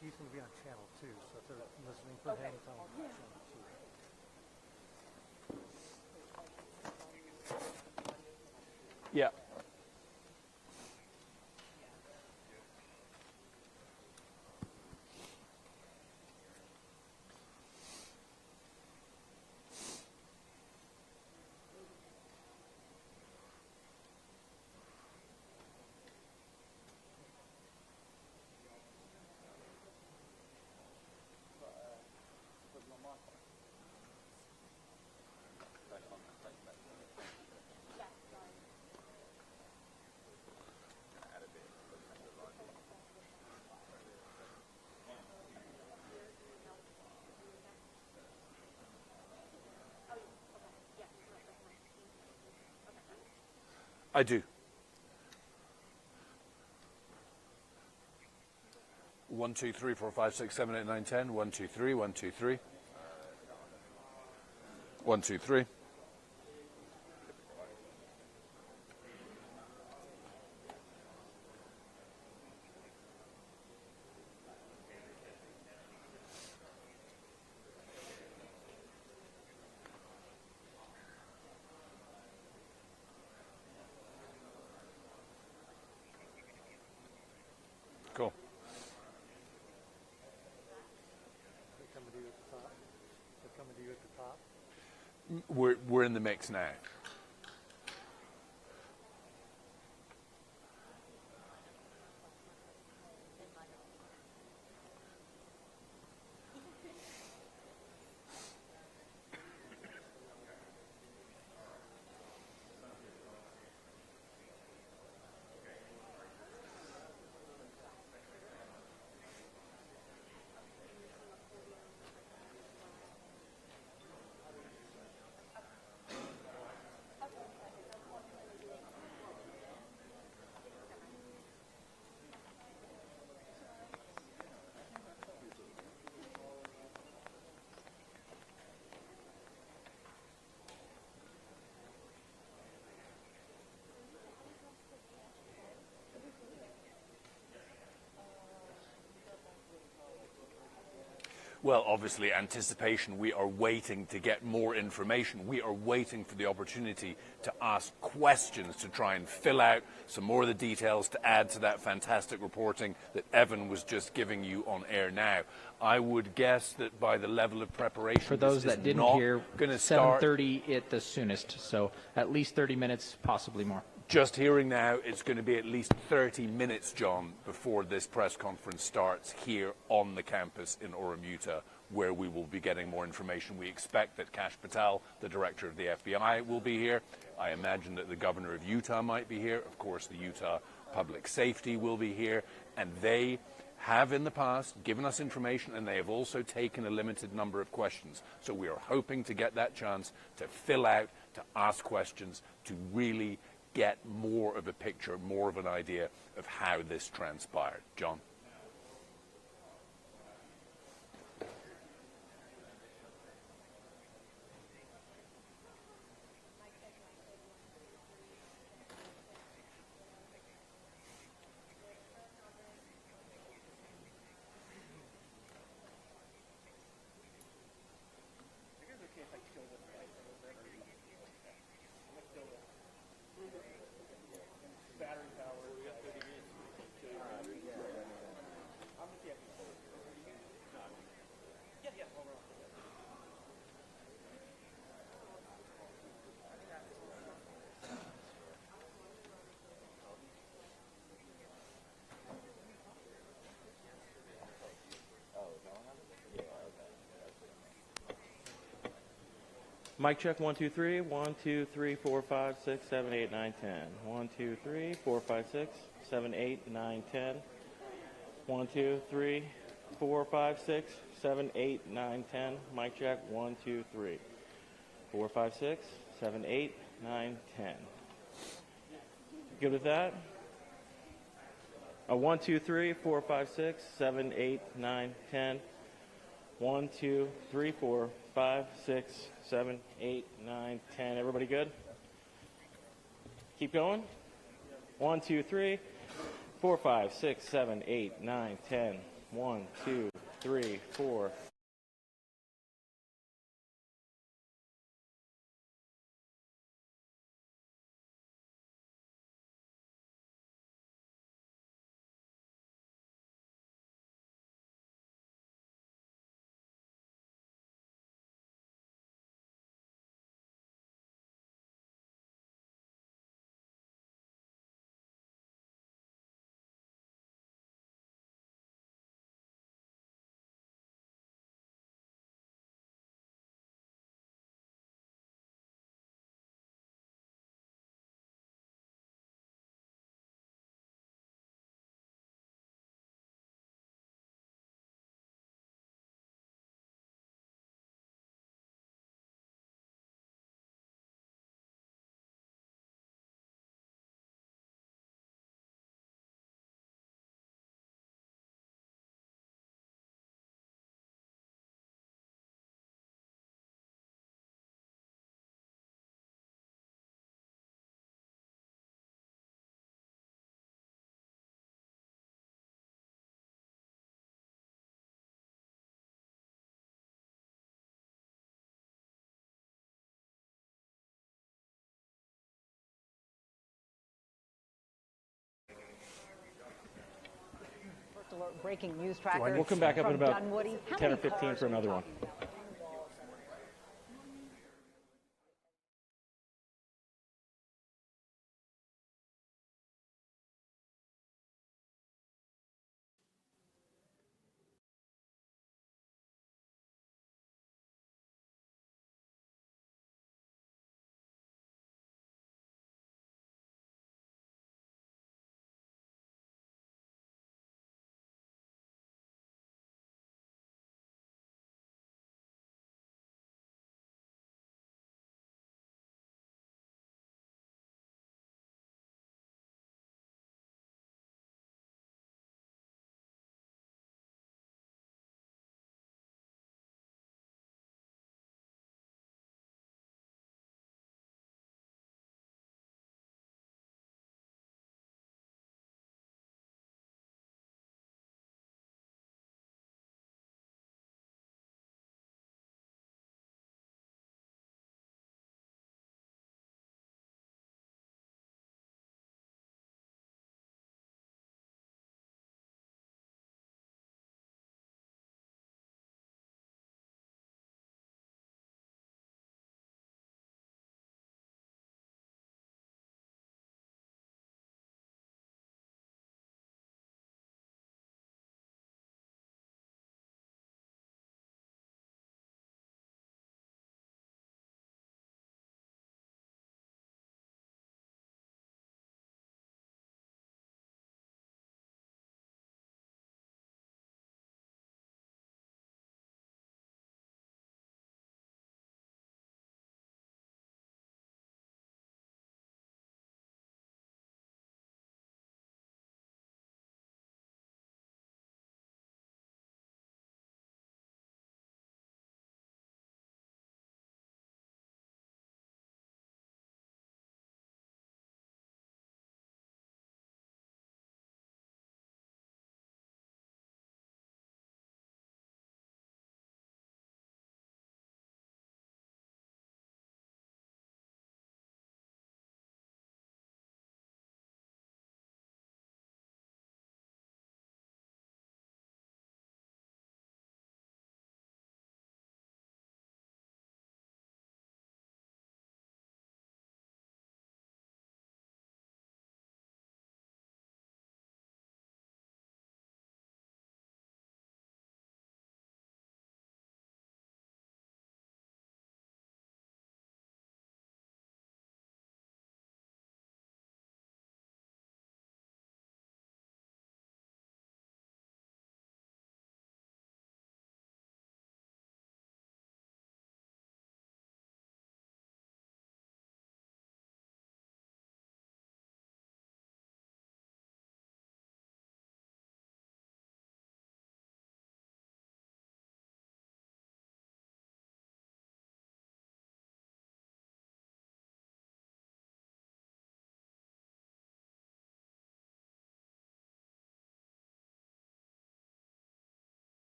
He's going to be on channel 2, so if they're listening for him, tell him channel 2. Yeah. I do. 1, 2, 3, 4, 5, 6, 7, 8, 9, 10. 1, 2, 3, 1, 2, 3. 1, 2, 3. Cool. They're coming to you at the top. They're coming to you at the top. We're in the mix now. Well, obviously, anticipation. We are waiting to get more information. We are waiting for the opportunity to ask questions, to try and fill out some more of the details, to add to that fantastic reporting that Evan was just giving you on air now. I would guess that by the level of preparation, for those that didn't hear, 7:30 at the soonest, so at least 30 minutes, possibly more. Just hearing now, it's going to be at least 30 minutes, John, before this press conference starts here on the campus in Orem, Utah, where we will be getting more information. We expect that Kash Patel, the director of the FBI, will be here. I imagine that the governor of Utah might be here. Of course, the Utah Public Safety will be here. And they have in the past given us information, and they have also taken a limited number of questions. So we are hoping to get that chance to fill out, to ask questions, to really get more of a picture, more of an idea of how this transpired. John? Mic check, 1, 2, 3. 1, 2, 3, 4, 5, 6, 7, 8, 9, 10. 1, 2, 3, 4, 5, 6, 7, 8, 9, 10. 1, 2, 3, 4, 5, 6, 7, 8, 9, 10. Mic check, 1, 2, 3. 4, 5, 6, 7, 8, 9, 10. Good with that? 1, 2, 3, 4, 5, 6, 7, 8, 9, 10. 1, 2, 3, 4, 5, 6, 7, 8, 9, 10. Everybody good? Keep going. 1, 2, 3, 4, 5, 6, 7, 8, 9, 10. 1, 2, 3, 4. Breaking news tracker. We'll come back up in from about Dunwoody. How 10 or many 15 cars for are we another one. talking about?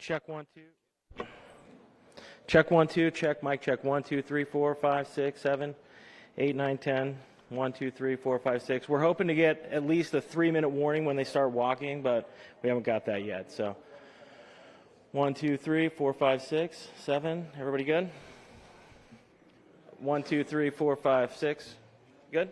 Check 1 2. Check 1 2. Check mic check 1 2 3 4 5 6 7 8 9 10. 1 2 3 4 5 6. We're hoping to get at least a 3-minute warning when they start walking, but we haven't got that yet. So 1 2 3 4 5 6 7. Everybody good? 1 2 3 4 5 6. Good.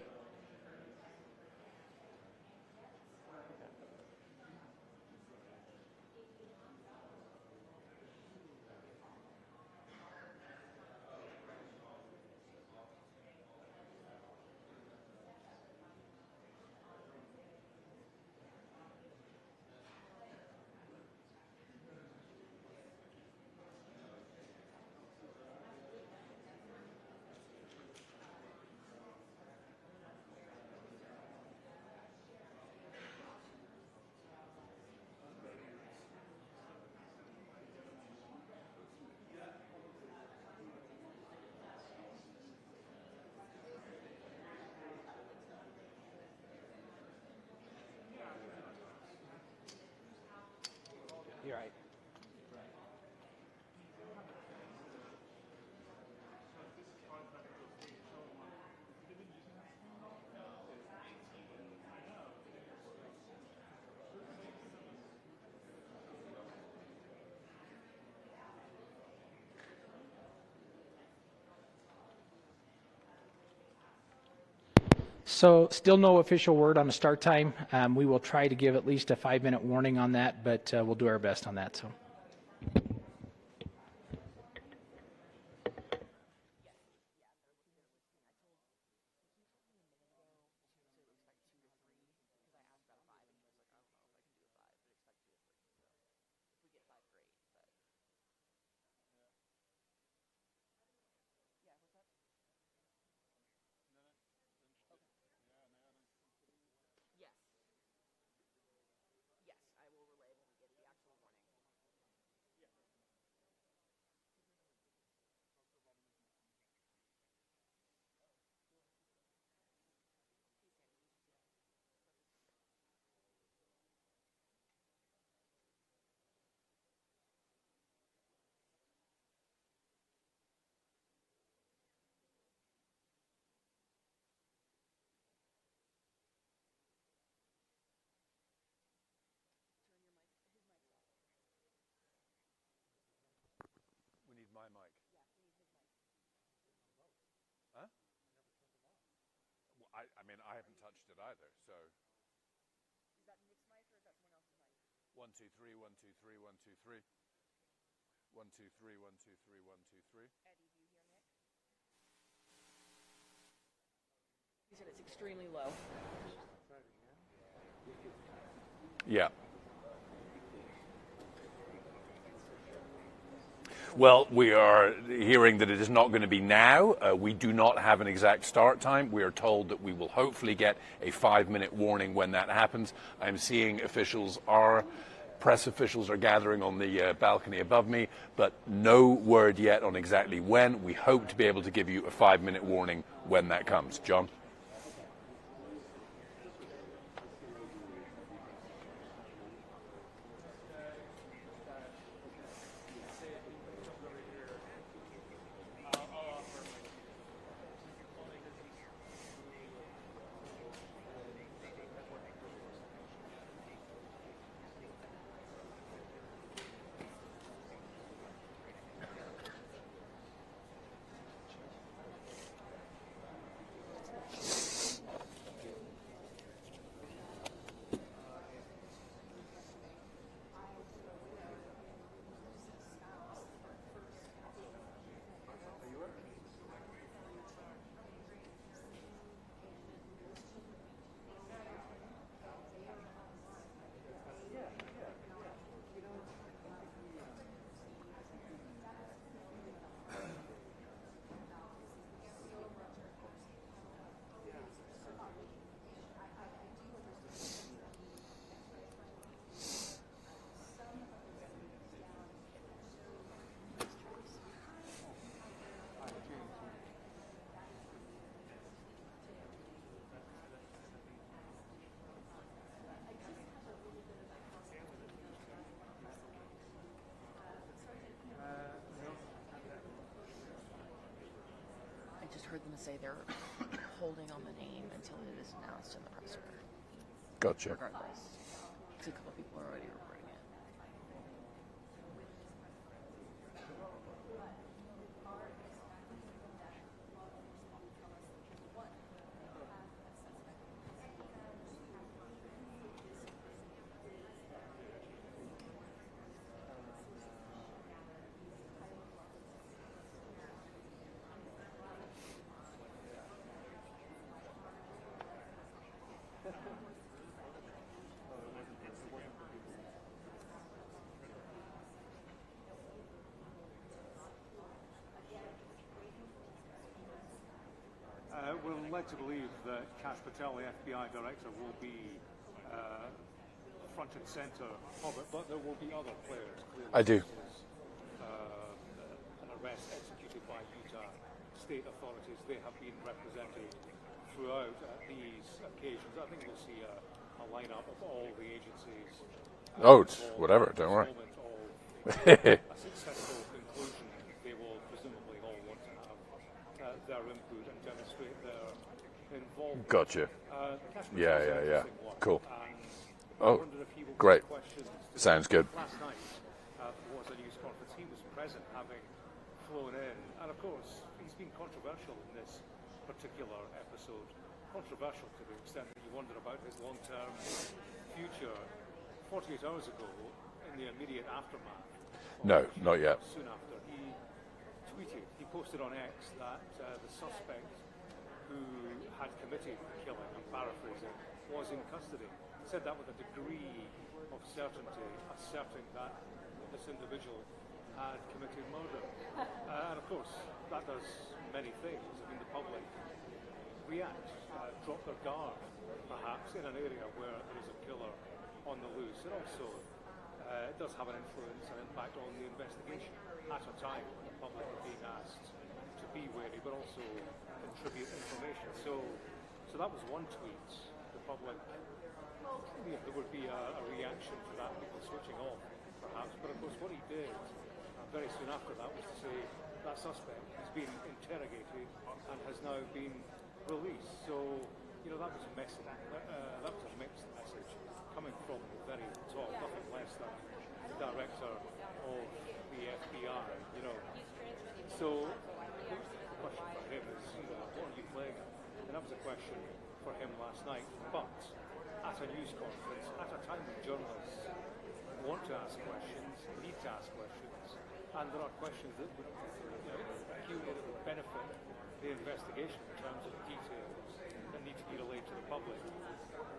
You're right. So still no official word on the start time. We will try to give at least a 5-minute warning on that, but we'll do our best on that. So. We need my mic. Huh? Well, I mean, I haven't touched it either, so. Is that Nick's mic or is that someone else's mic? 1 2 3 1 2 3 1 2 3. 1 2 3 1 2 3 1 2 3. Eddie, do you hear Nick? He said it's extremely low. Yeah. Well, we are hearing that it is not going to be now. We do not have an exact start time. We are told that we will hopefully get a 5-minute warning when that happens. I'm seeing press officials are gathering on the balcony above me, but no word yet on exactly when. We hope to be able to give you a 5-minute warning when that comes. John? heard them say they're holding on the name until it is announced in the presser. Gotcha. Regardless, see a couple people are already reporting it. We're led to believe that Kash Patel, the FBI director, will be front and center of it, but there will be other players. Clearly, I do. This is, an arrest executed by Utah state authorities. They have been represented throughout these occasions. I think we'll see a lineup of all the agencies. Oh, it's whatever, don't worry. Of a successful conclusion, they will presumably all want to have their input and demonstrate their involvement. Gotcha. Kash Patel's Yeah. an interesting one, Cool. and I Oh, wonder if he will great. get questions to Sounds good. Last night was a news conference. He was present, having flown in, and of course he's been controversial in this particular episode. Controversial to the extent that you wonder about his long-term future. 48 hours ago, in the immediate aftermath, No, not yet. soon after, he tweeted, he posted on X that the suspect who had committed the killing, I'm paraphrasing, was in custody. Said that with a degree of certainty, asserting that this individual had committed murder. And of course, that does many things. I mean, the public react, drop their guard, perhaps, in an area where there is a killer on the loose. It also does have an influence and impact on the investigation at a time when the public are being asked to be wary, but also contribute information. So that was one tweet. The public, there would be a reaction to that, people switching off, perhaps. But of course, what he did very soon after that was to say that suspect has been interrogated and has now been released. So, that was messy. That was a mixed message coming from the very top, nothing less than the director of the FBI, So, the question for him is, what are you playing at? And that was a question for him last night. But at a news conference, at a time when journalists want to ask questions, need to ask questions, and there are questions that would, that would benefit the investigation in terms of details that need to be relayed to the public.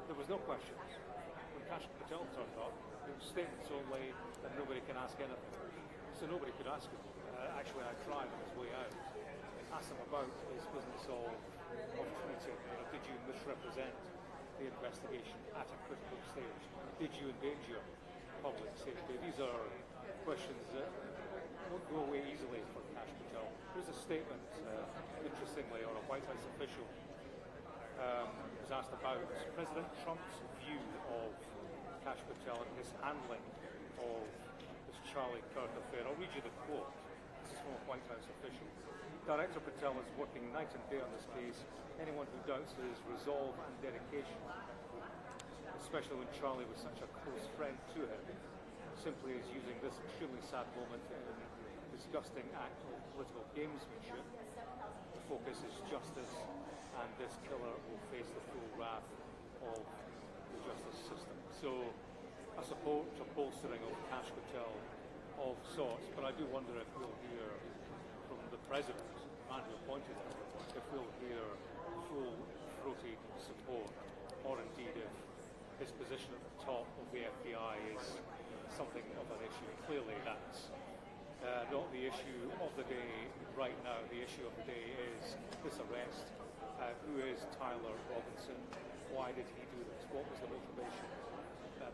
There was no questions. When Kash Patel turned up, it was statements only, and nobody can ask anything. So nobody could ask him. Actually, I tried on his way out. Asked him about his business of tweeting. Did you misrepresent the investigation at a critical stage? Did you endanger public safety? These are questions that won't go away easily for Kash Patel. There's a statement, interestingly, or a White House official was asked about President Trump's view of Kash Patel and his handling of this Charlie Kirk affair. I'll read you the quote. This is from a White House official. Director Patel is working night and day on this case. Anyone who doubts his resolve and dedication, especially when Charlie was such a close friend to him, simply is using this extremely sad moment in a disgusting act of political gamesmanship. The focus is justice, and this killer will face the full wrath of the justice system. So, a support, a bolstering of Kash Patel of sorts, but I do wonder if we'll hear from the President, the man who appointed him, if we'll hear full-throated support, or indeed if his position at the top of the FBI is something of an issue. Clearly that's not the issue of the day right now. The issue of the day is this arrest. Who is Tyler Robinson? Why did he do this? What was the motivation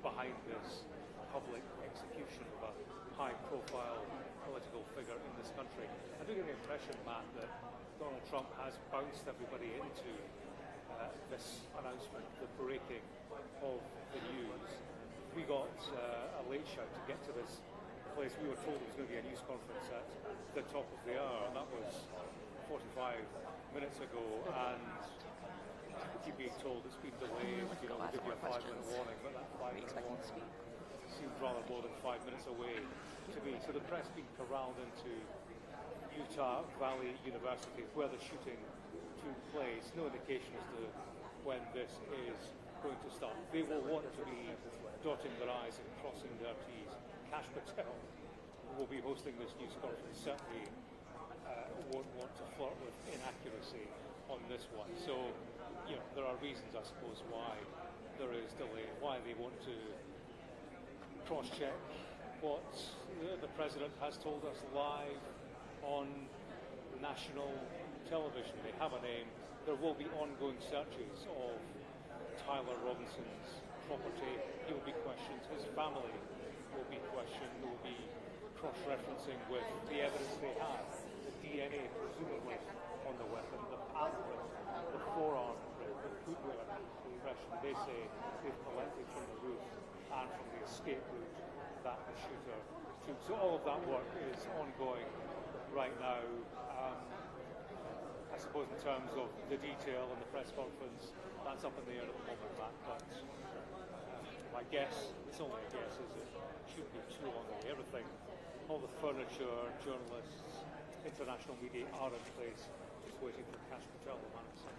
behind this public execution of a high-profile political figure in this country? I do get the impression, Matt, that Donald Trump has bounced everybody into this announcement, the breaking of the news. We got a late shout to get to this place. We were told it was going to be a news conference at the top of the hour. That was 45 minutes ago, and keep being told it's been delayed. You know, we'll give you a 5-minute warning, but that 5-minute warning seemed rather more than 5 minutes away to me. So the press being corralled into Utah Valley University, where the shooting took place. No indication as to when this is going to start. They will want to be dotting their I's and crossing their T's. Kash Patel will be hosting this news conference. Certainly won't want to flirt with inaccuracy on this one. So, you know, there are reasons, I suppose, why there is delay, why they want to cross-check what the president has told us live on national television. They have a name. There will be ongoing searches of Tyler Robinson's property. He will be questioned. His family will be questioned. There will be cross-referencing with the evidence they have, the DNA presumably on the weapon, the palm print, the forearm print, the footwear impression they say they've collected from the roof and from the escape route that the shooter took. So all of that work is ongoing right now. I suppose in terms of the detail and the press conference, that's up in the air at the moment, Matt, but my guess, it's only a guess, is it shouldn't be too long away. Everything, all the furniture, journalists, international media are in place, just waiting for Kash Patel, the man himself.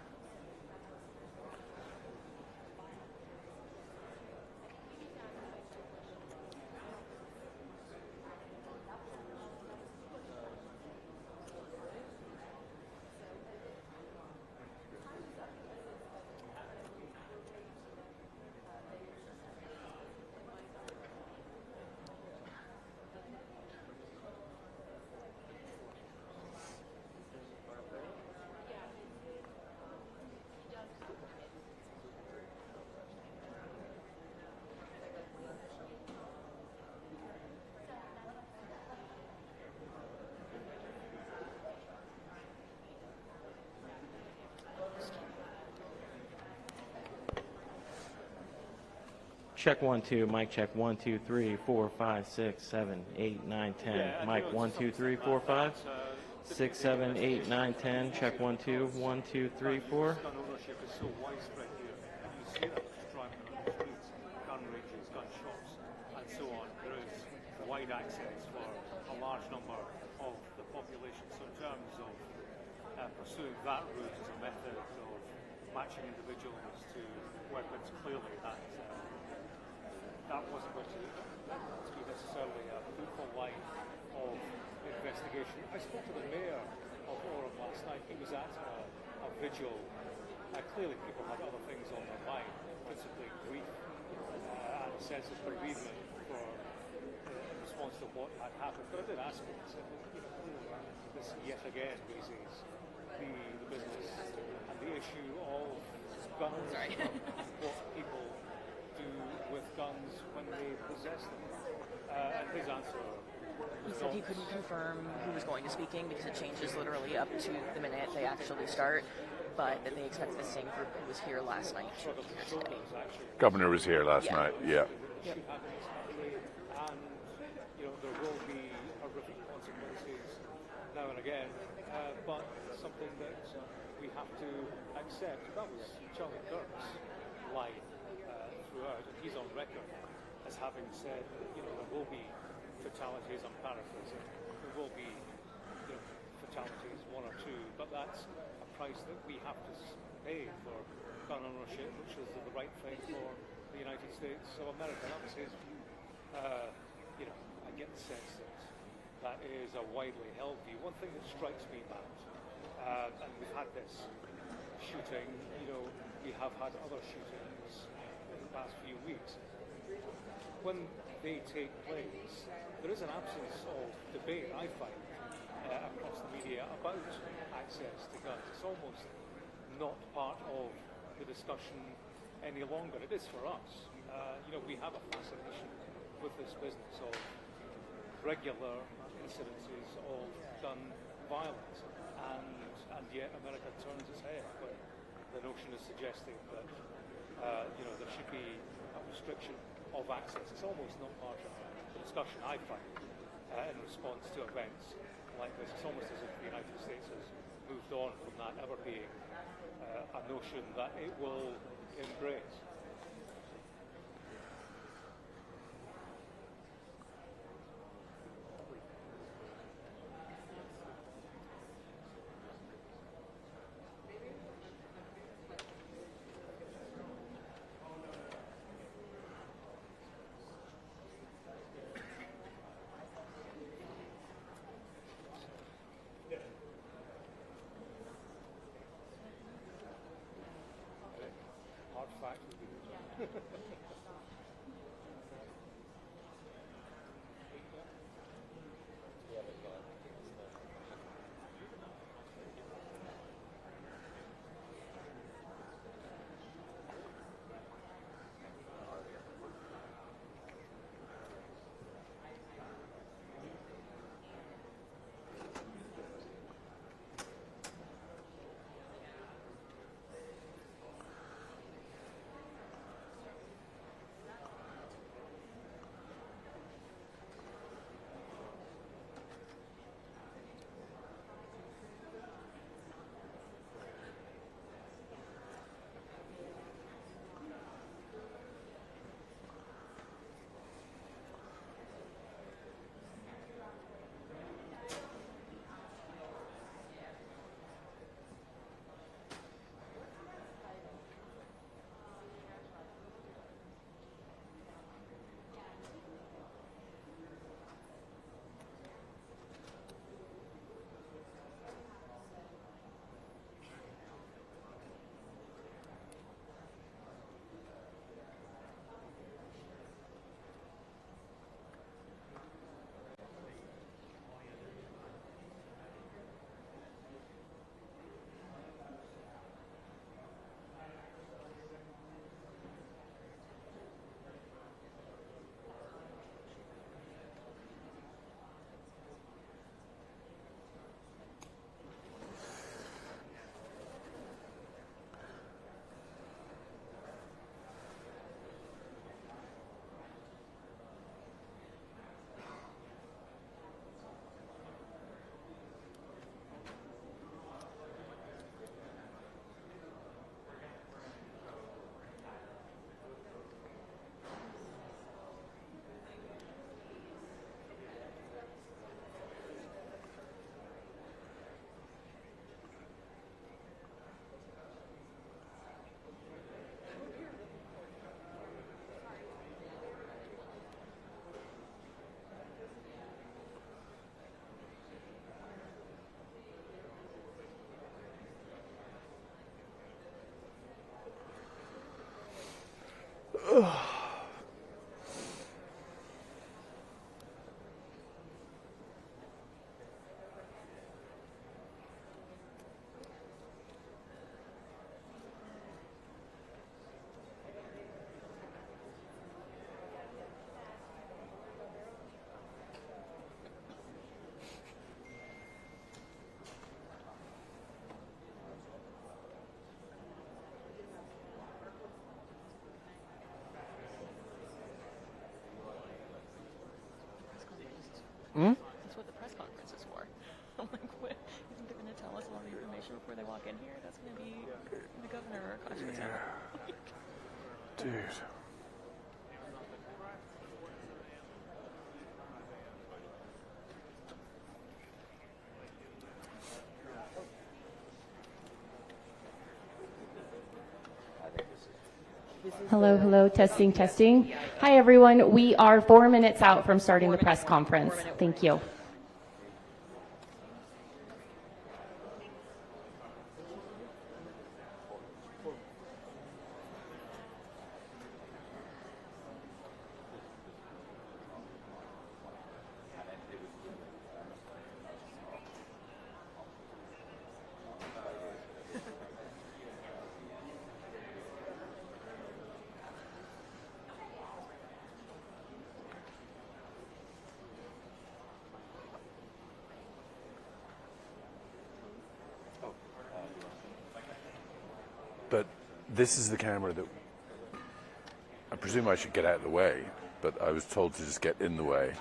Check 1 2, mic check 1 2 3 4 5 6 7 8 9 10. Mic 1 2 3 4 5 6 7 8 9 10. Check 1 2 1 2 3 4. Gun ownership is so widespread here. You see that driving on the streets, gun ranges, gun shops, and so on. There is wide access for a large number of the population. So in terms of pursuing that route as a method of matching individuals to weapons, clearly that wasn't going to be necessarily a fruitful line of investigation. I spoke to the mayor of Orem last night. He was at a vigil. Clearly people had other things on their mind, principally grief and a sense of bereavement for in response to what had happened. But I did ask him, I said, you know, clearly this yet again raises the business and the issue of guns, what people do with guns when they possess them. And his answer He said he couldn't confirm who was going to speaking because it changes literally up to the minute they actually start, but that they expect the same group who was here last night to be here today. Governor was here last night, yeah. Yep. And, you know, there will be horrific consequences now and again, but something that we have to accept. That was Charlie Kirk's line throughout, and he's on record as having said, you know, there will be fatalities. I'm paraphrasing. There will be, you know, fatalities, one or two, but that's a price that we have to pay for gun ownership, which is the right thing for the United States of America. That was his view. You know, I get the sense that is a widely held view. One thing that strikes me, Matt, and we've had this shooting, you know, we have had other shootings in the past few weeks. When they take place, there is an absence of debate, I find, across the media about access to guns. It's almost not part of the discussion any longer. It is for us. You know, we have a fascination with this business of regular incidences of gun violence, and yet America turns its head when the notion is suggesting that you know, there should be a restriction of access. It's almost not part of the discussion, I find, in response to events like this. It's almost as if the United States has moved on from that ever being a notion that it will embrace. Hard fact would be That's what the press conference is for. I'm like, what? You think they're going to tell us all the information before they walk in here? That's going to be the governor or Congress. Dude. Hello, hello, testing, testing. Hi, everyone. We are 4 minutes out from starting the press conference. Thank you. But this is the camera that, I presume I should get out of the way, but I was told to just get in the way.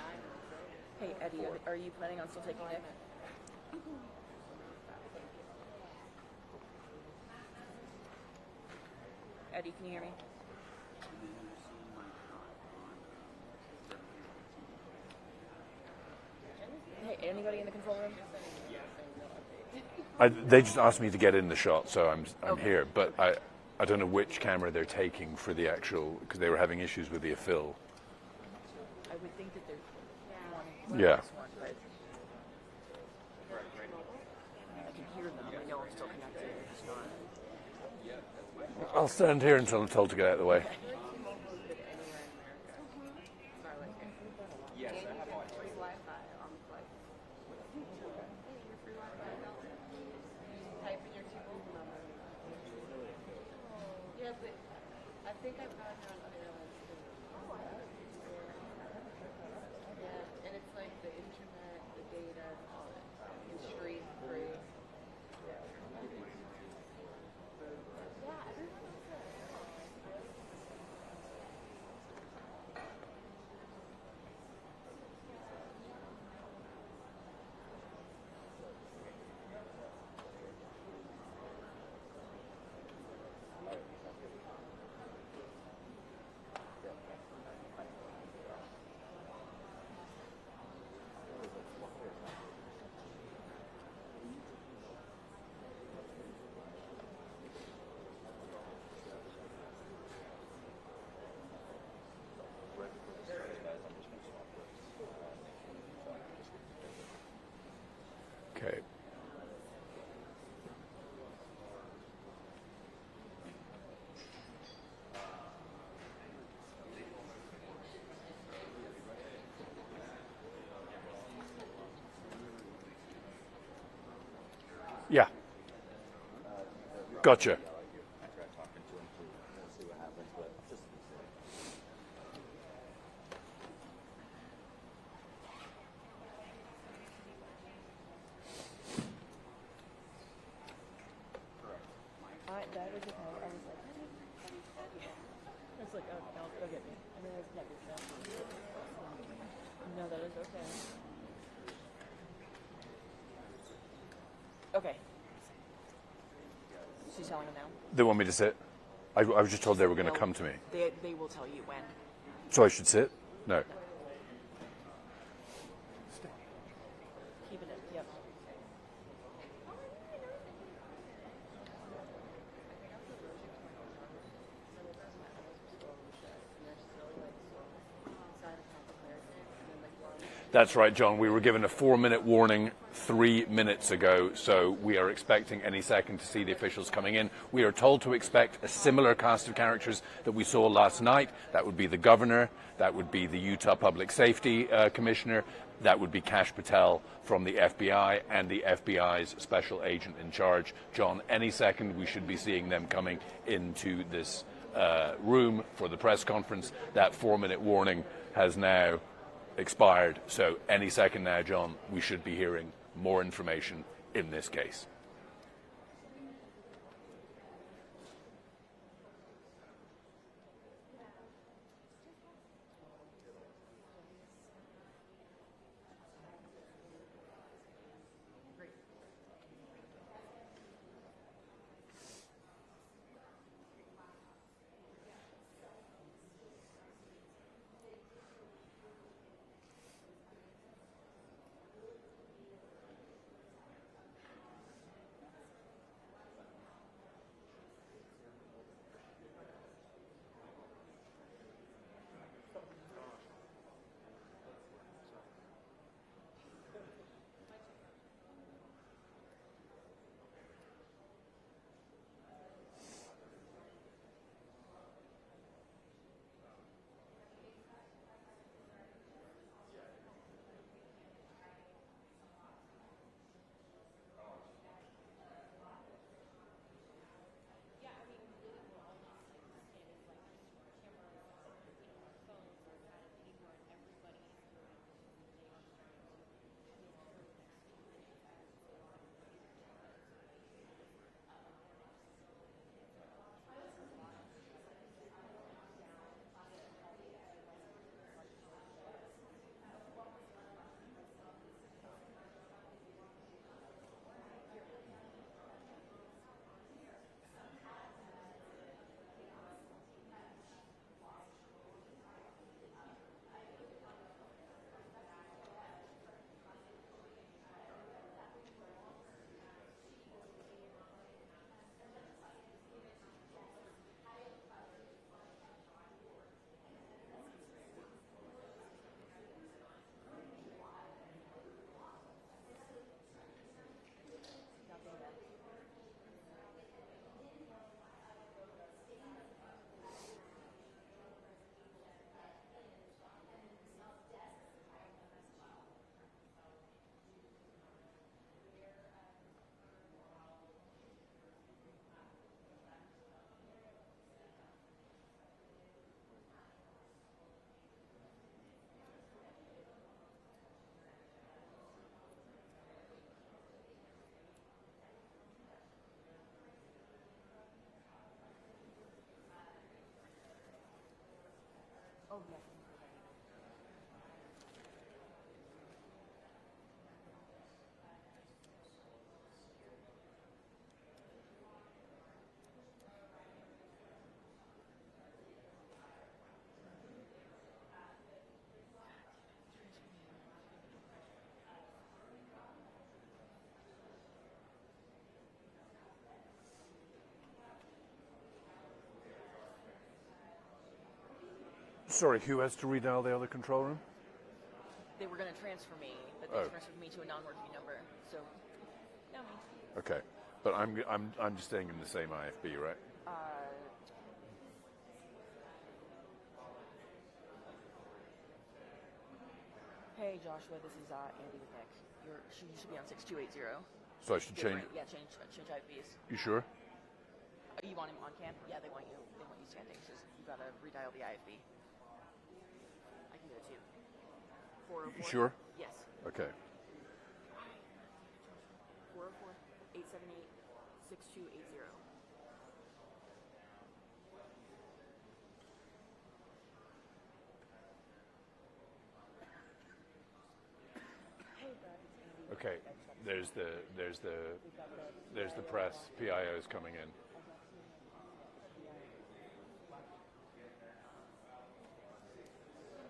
Hey, Eddie, are you planning on still taking Nick? Eddie, can you hear me? Hey, anybody in the control room? They just asked me to get in the shot, so I'm Okay. here. But I don't know which camera they're taking for the actual, because they were having issues with the fill. I would think that there's one. Yeah. This one, but I can hear them. I know I'm still connected. They're just not. I'll stand here until I'm told to get out of the way. Okay. Yeah. Gotcha. That was okay. I was like, I was like, oh, no, go get me. And then I was like, no, that is okay. Okay. She's telling him now. They want me to sit? I was just told they were going to come to me. They will tell you when. So I should sit? No. Keeping it, yep. That's right, John. We were given a 4-minute warning 3 minutes ago, so we are expecting any second to see the officials coming in. We are told to expect a similar cast of characters that we saw last night. That would be the governor, that would be the Utah Public Safety Commissioner, that would be Kash Patel from the FBI, and the FBI's special agent in charge. John, any second we should be seeing them coming into this room for the press conference. That 4-minute warning has now expired, so any second now, John, we should be hearing more information in this case. Sorry, who has to redial the other control room? They were going to transfer me, but they transferred me to a non-working number. So, no me. Okay, but I'm just staying in the same IFB, right? Hey Joshua, this is Andy with Nick. You should be on 6280. So I should change. Yeah, change IVs. You sure? You want him on cam? Yeah, they want you standing. So you gotta redial the IFB. I can do it too. 404. You sure? Yes. Okay. 404-878-6280. Okay. There's the press. PIO's coming in.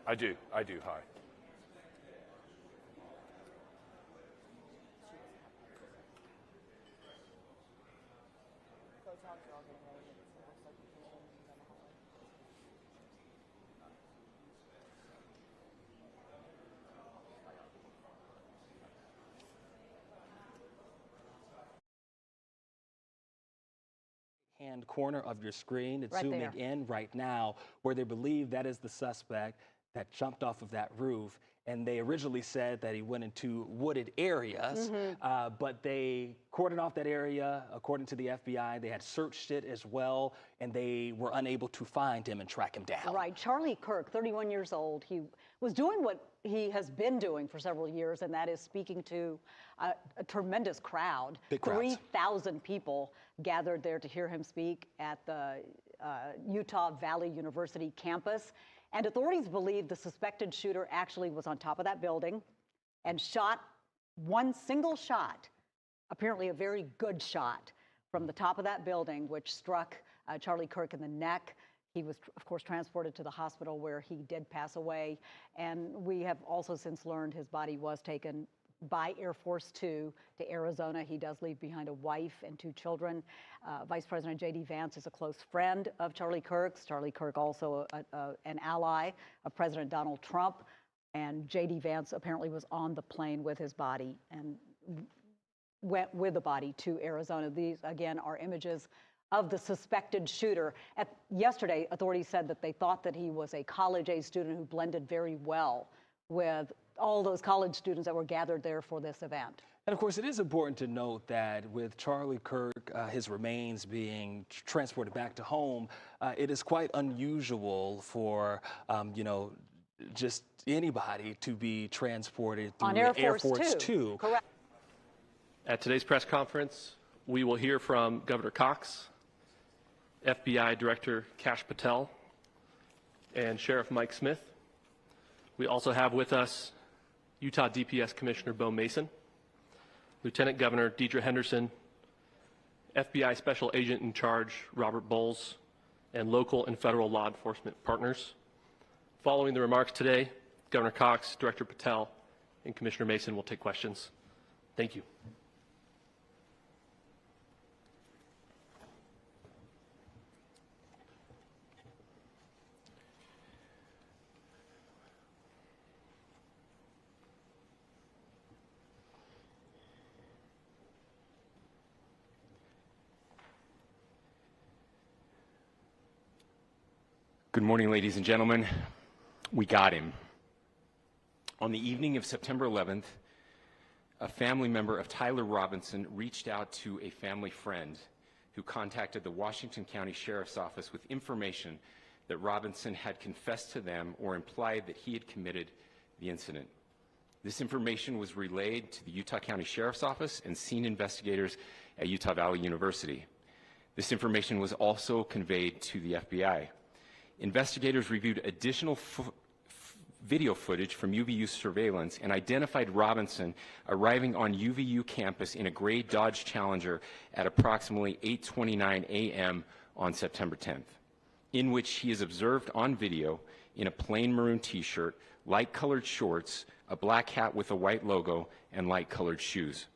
I do. Hi. Hand corner of your screen. It's Right zooming there. in right now where they believe that is the suspect that jumped off of that roof. And they originally said that he went into wooded areas, but they cordoned off that area. According to the FBI, they had searched it as well, and they were unable to find him and track him down. Right. Charlie Kirk, 31 years old. He was doing what he has been doing for several years, and that is speaking to a tremendous crowd. Big crowds. 3,000 people gathered there to hear him speak at the Utah Valley University campus. And authorities believe the suspected shooter actually was on top of that building and shot one single shot, apparently a very good shot, from the top of that building, which struck Charlie Kirk in the neck. He was, of course, transported to the hospital where he did pass away. And we have also since learned his body was taken by Air Force Two to Arizona. He does leave behind a wife and 2 children. Vice President J.D. Vance is a close friend of Charlie Kirk's. Charlie Kirk also an ally of President Donald Trump. And J.D. Vance apparently was on the plane with his body and went with the body to Arizona. These, again, are images of the suspected shooter. Yesterday, authorities said that they thought that he was a college-age student who blended very well with all those college students that were gathered there for this event. And of course, it is important to note that with Charlie Kirk, his remains being transported back to home, it is quite unusual for, just anybody to be transported through On Air Force Two. Correct. At today's press conference, we will hear from Governor Cox, FBI Director Kash Patel, and Sheriff Mike Smith. We also have with us Utah DPS Commissioner Bo Mason, Lieutenant Governor Deidre Henderson, FBI Special Agent in Charge Robert Bowles, and local and federal law enforcement partners. Following the remarks today, Governor Cox, Director Patel, and Commissioner Mason will take questions. Thank you. Good morning, ladies and gentlemen. We got him. On the evening of September 11th, a family member of Tyler Robinson reached out to a family friend who contacted the Washington County Sheriff's Office with information that Robinson had confessed to them or implied that he had committed the incident. This information was relayed to the Utah County Sheriff's Office and scene investigators at Utah Valley University. This information was also conveyed to the FBI. Investigators reviewed additional video footage from UVU surveillance and identified Robinson arriving on UVU campus in a gray Dodge Challenger at approximately 8:29 a.m. on September 10th, in which he is observed on video in a plain maroon t-shirt, light-colored shorts, a black hat with a white logo, and light-colored shoes.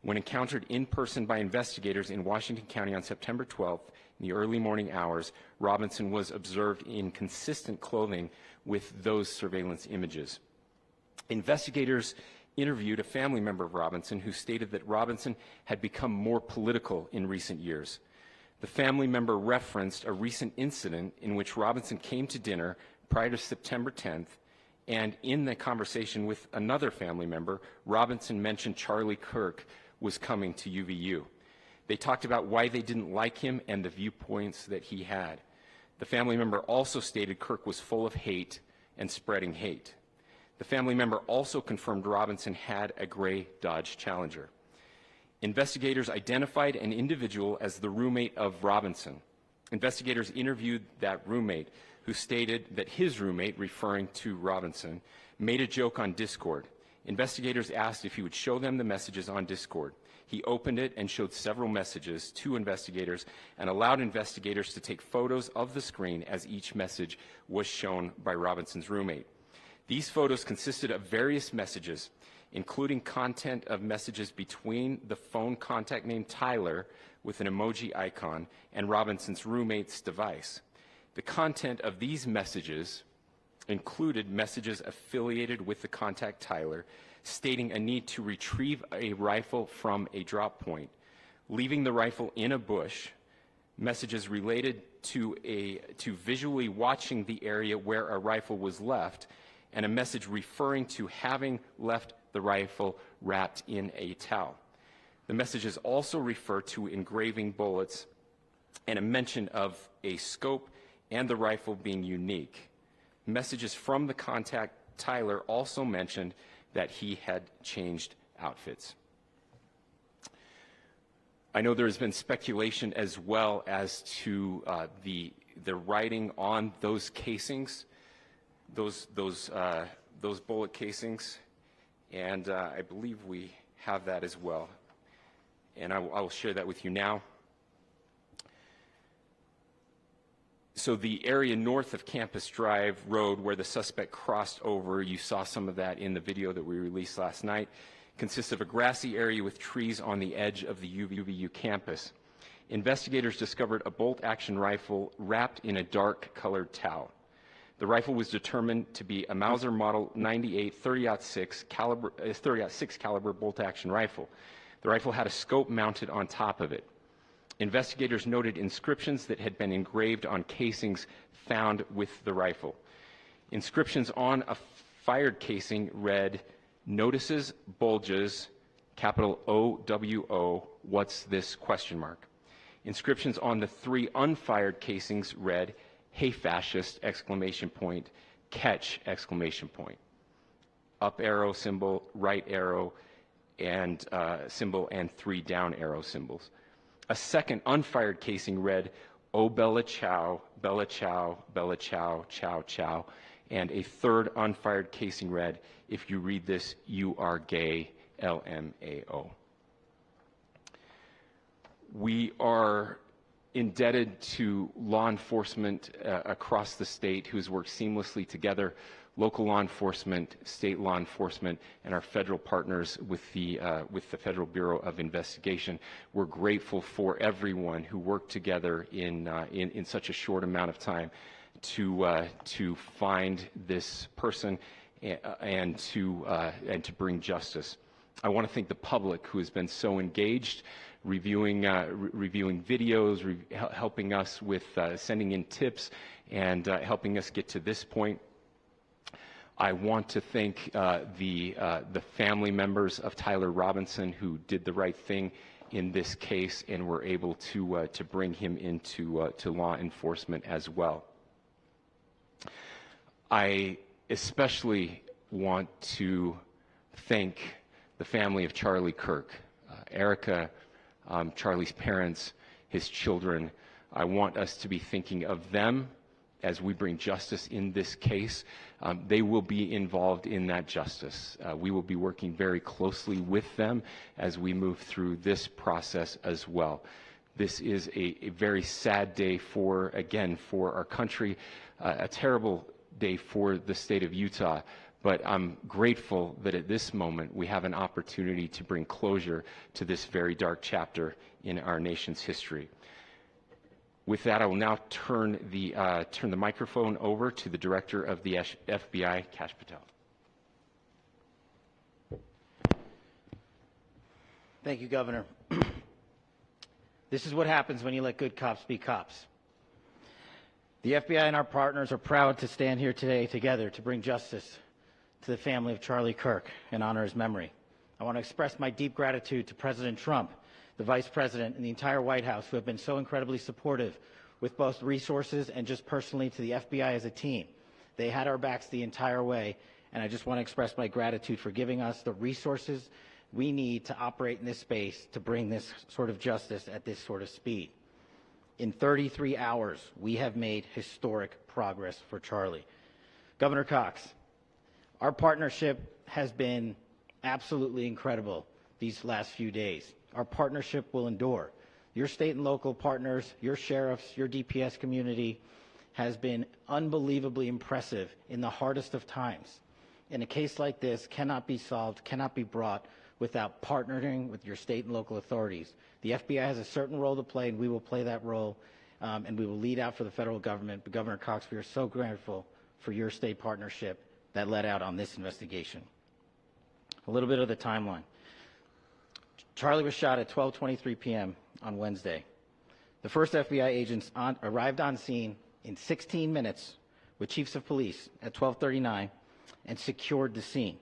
When encountered in person by investigators in Washington County on September 12th, in the early morning hours, Robinson was observed in consistent clothing with those surveillance images. Investigators interviewed a family member of Robinson who stated that Robinson had become more political in recent years. The family member referenced a recent incident in which Robinson came to dinner prior to September 10th, and in the conversation with another family member, Robinson mentioned Charlie Kirk was coming to UVU. They talked about why they didn't like him and the viewpoints that he had. The family member also stated Kirk was full of hate and spreading hate. The family member also confirmed Robinson had a gray Dodge Challenger. Investigators identified an individual as the roommate of Robinson. Investigators interviewed that roommate, who stated that his roommate, referring to Robinson, made a joke on Discord. Investigators asked if he would show them the messages on Discord. He opened it and showed several messages to investigators and allowed investigators to take photos of the screen as each message was shown by Robinson's roommate. These photos consisted of various messages, including content of messages between the phone contact named Tyler with an emoji icon and Robinson's roommate's device. The content of these messages included messages affiliated with the contact Tyler, stating a need to retrieve a rifle from a drop point, leaving the rifle in a bush, messages related to visually watching the area where a rifle was left, and a message referring to having left the rifle wrapped in a towel. The messages also refer to engraving bullets and a mention of a scope and the rifle being unique. Messages from the contact Tyler also mentioned that he had changed outfits. I know there has been speculation as well as to the writing on those casings, those bullet casings, and I believe we have that as well. And I will share that with you now. So the area north of Campus Drive Road where the suspect crossed over, you saw some of that in the video that we released last night, consists of a grassy area with trees on the edge of the UVU campus. Investigators discovered a bolt-action rifle wrapped in a dark-colored towel. The rifle was determined to be a Mauser Model 98 .30-06 caliber bolt-action rifle. The rifle had a scope mounted on top of it. Investigators noted inscriptions that had been engraved on casings found with the rifle. Inscriptions on a fired casing read, "Notices, bulges, capital OWO, what's this, question mark." Inscriptions on the 3 unfired casings read, "Hey fascist, exclamation point, catch, exclamation point." Up arrow symbol, right arrow, and symbol, and 3 down arrow symbols. A second unfired casing read, "Oh Bella Chow, Bella Chow, Bella Chow, Chow Chow," and a third unfired casing read, "If you read this, you are gay, LMAO." We are indebted to law enforcement across the state who's worked seamlessly together, local law enforcement, state law enforcement, and our federal partners with the Federal Bureau of Investigation. We're grateful for everyone who worked together in such a short amount of time to find this person and to bring justice. I want to thank the public who has been so engaged, reviewing videos, helping us with sending in tips, and helping us get to this point. I want to thank the family members of Tyler Robinson who did the right thing in this case and were able to bring him into to law enforcement as well. I especially want to thank the family of Charlie Kirk, Erica, Charlie's parents, his children. I want us to be thinking of them as we bring justice in this case, they will be involved in that justice. We will be working very closely with them as we move through this process as well. This is a very sad day for our country, a terrible day for the state of Utah, but I'm grateful that at this moment we have an opportunity to bring closure to this very dark chapter in our nation's history. With that, I will now turn the microphone over to the Director of the FBI, Kash Patel. Thank you, Governor. This is what happens when you let good cops be cops. The FBI and our partners are proud to stand here today together to bring justice to the family of Charlie Kirk and honor his memory. I want to express my deep gratitude to President Trump, the Vice President, and the entire White House who have been so incredibly supportive with both resources and just personally to the FBI as a team. They had our backs the entire way, and I just want to express my gratitude for giving us the resources we need to operate in this space to bring this sort of justice at this sort of speed. In 33 hours, we have made historic progress for Charlie. Governor Cox, our partnership has been absolutely incredible these last few days. Our partnership will endure. Your state and local partners, your sheriffs, your DPS community has been unbelievably impressive in the hardest of times. And a case like this cannot be solved, cannot be brought without partnering with your state and local authorities. The FBI has a certain role to play, and we will play that role, and we will lead out for the federal government. But Governor Cox, we are so grateful for your state partnership that led out on this investigation. A little bit of the timeline. Charlie was shot at 12:23 p.m. on Wednesday. The first FBI agents arrived on scene in 16 minutes with chiefs of police at 12:39 and secured the scene.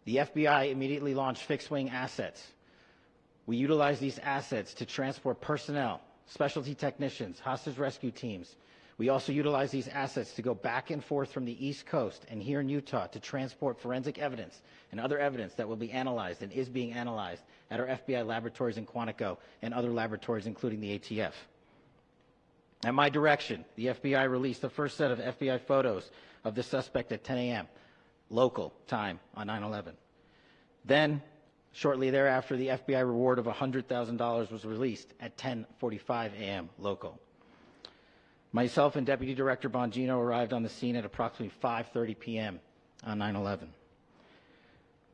The FBI immediately launched fixed-wing assets. We utilized these assets to transport personnel, specialty technicians, hostage rescue teams. We also utilized these assets to go back and forth from the East Coast and here in Utah to transport forensic evidence and other evidence that will be analyzed and is being analyzed at our FBI laboratories in Quantico and other laboratories, including the ATF. At my direction, the FBI released the first set of FBI photos of the suspect at 10 a.m. local time on 9/11. Then, shortly thereafter, the FBI reward of $100,000 was released at 10:45 a.m. local. Myself and Deputy Director Bongino arrived on the scene at approximately 5:30 p.m. on 9/11.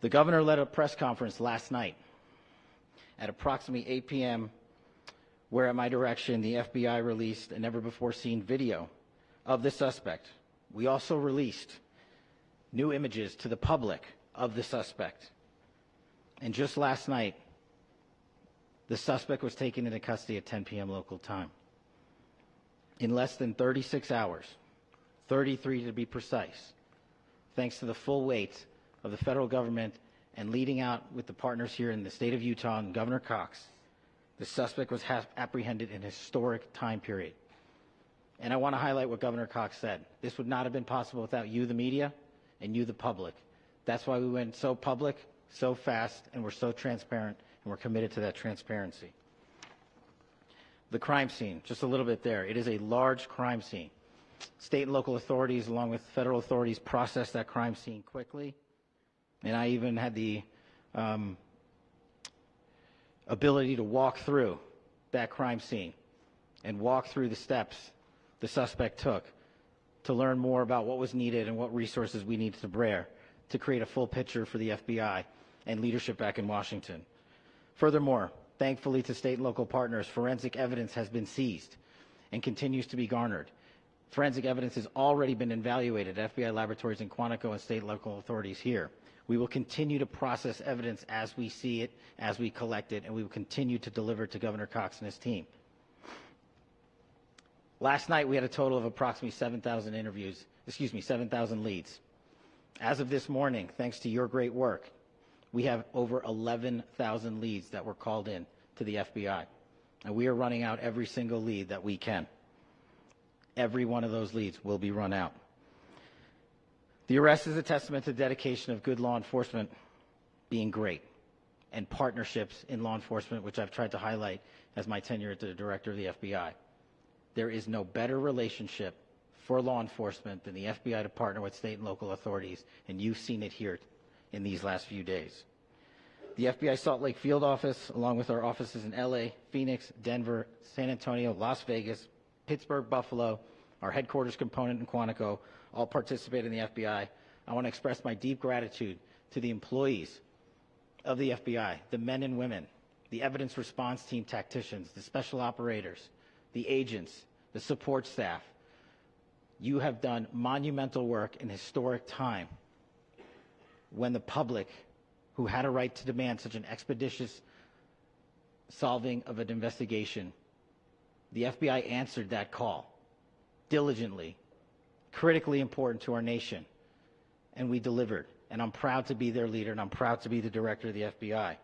The governor led a press conference last night at approximately 8 p.m., where at my direction, the FBI released a never-before-seen video of the suspect. We also released new images to the public of the suspect. And just last night, the suspect was taken into custody at 10 p.m. local time. In less than 36 hours, 33 to be precise, thanks to the full weight of the federal government and leading out with the partners here in the state of Utah and Governor Cox, the suspect was apprehended in a historic time period. And I want to highlight what Governor Cox said. This would not have been possible without you, the media, and you, the public. That's why we went so public, so fast, and we're so transparent, and we're committed to that transparency. The crime scene, just a little bit there. It is a large crime scene. State and local authorities, along with federal authorities, processed that crime scene quickly. And I even had the ability to walk through that crime scene and walk through the steps the suspect took to learn more about what was needed and what resources we needed to bear to create a full picture for the FBI and leadership back in Washington. Furthermore, thankfully to state and local partners, forensic evidence has been seized and continues to be garnered. Forensic evidence has already been evaluated at FBI laboratories in Quantico and state and local authorities here. We will continue to process evidence as we see it, as we collect it, and we will continue to deliver to Governor Cox and his team. Last night, we had a total of approximately 7,000 leads. As of this morning, thanks to your great work, we have over 11,000 leads that were called in to the FBI. And we are running out every single lead that we can. Every one of those leads will be run out. The arrest is a testament to the dedication of good law enforcement being great and partnerships in law enforcement, which I've tried to highlight as my tenure as the director of the FBI. There is no better relationship for law enforcement than the FBI to partner with state and local authorities, and you've seen it here in these last few days. The FBI Salt Lake Field Office, along with our offices in LA, Phoenix, Denver, San Antonio, Las Vegas, Pittsburgh, Buffalo, our headquarters component in Quantico, all participate in the FBI. I want to express my deep gratitude to the employees of the FBI, the men and women, the evidence response team tacticians, the special operators, the agents, the support staff. You have done monumental work in historic time when the public, who had a right to demand such an expeditious solving of an investigation, the FBI answered that call diligently, critically important to our nation, and we delivered. And I'm proud to be their leader, and I'm proud to be the director of the FBI.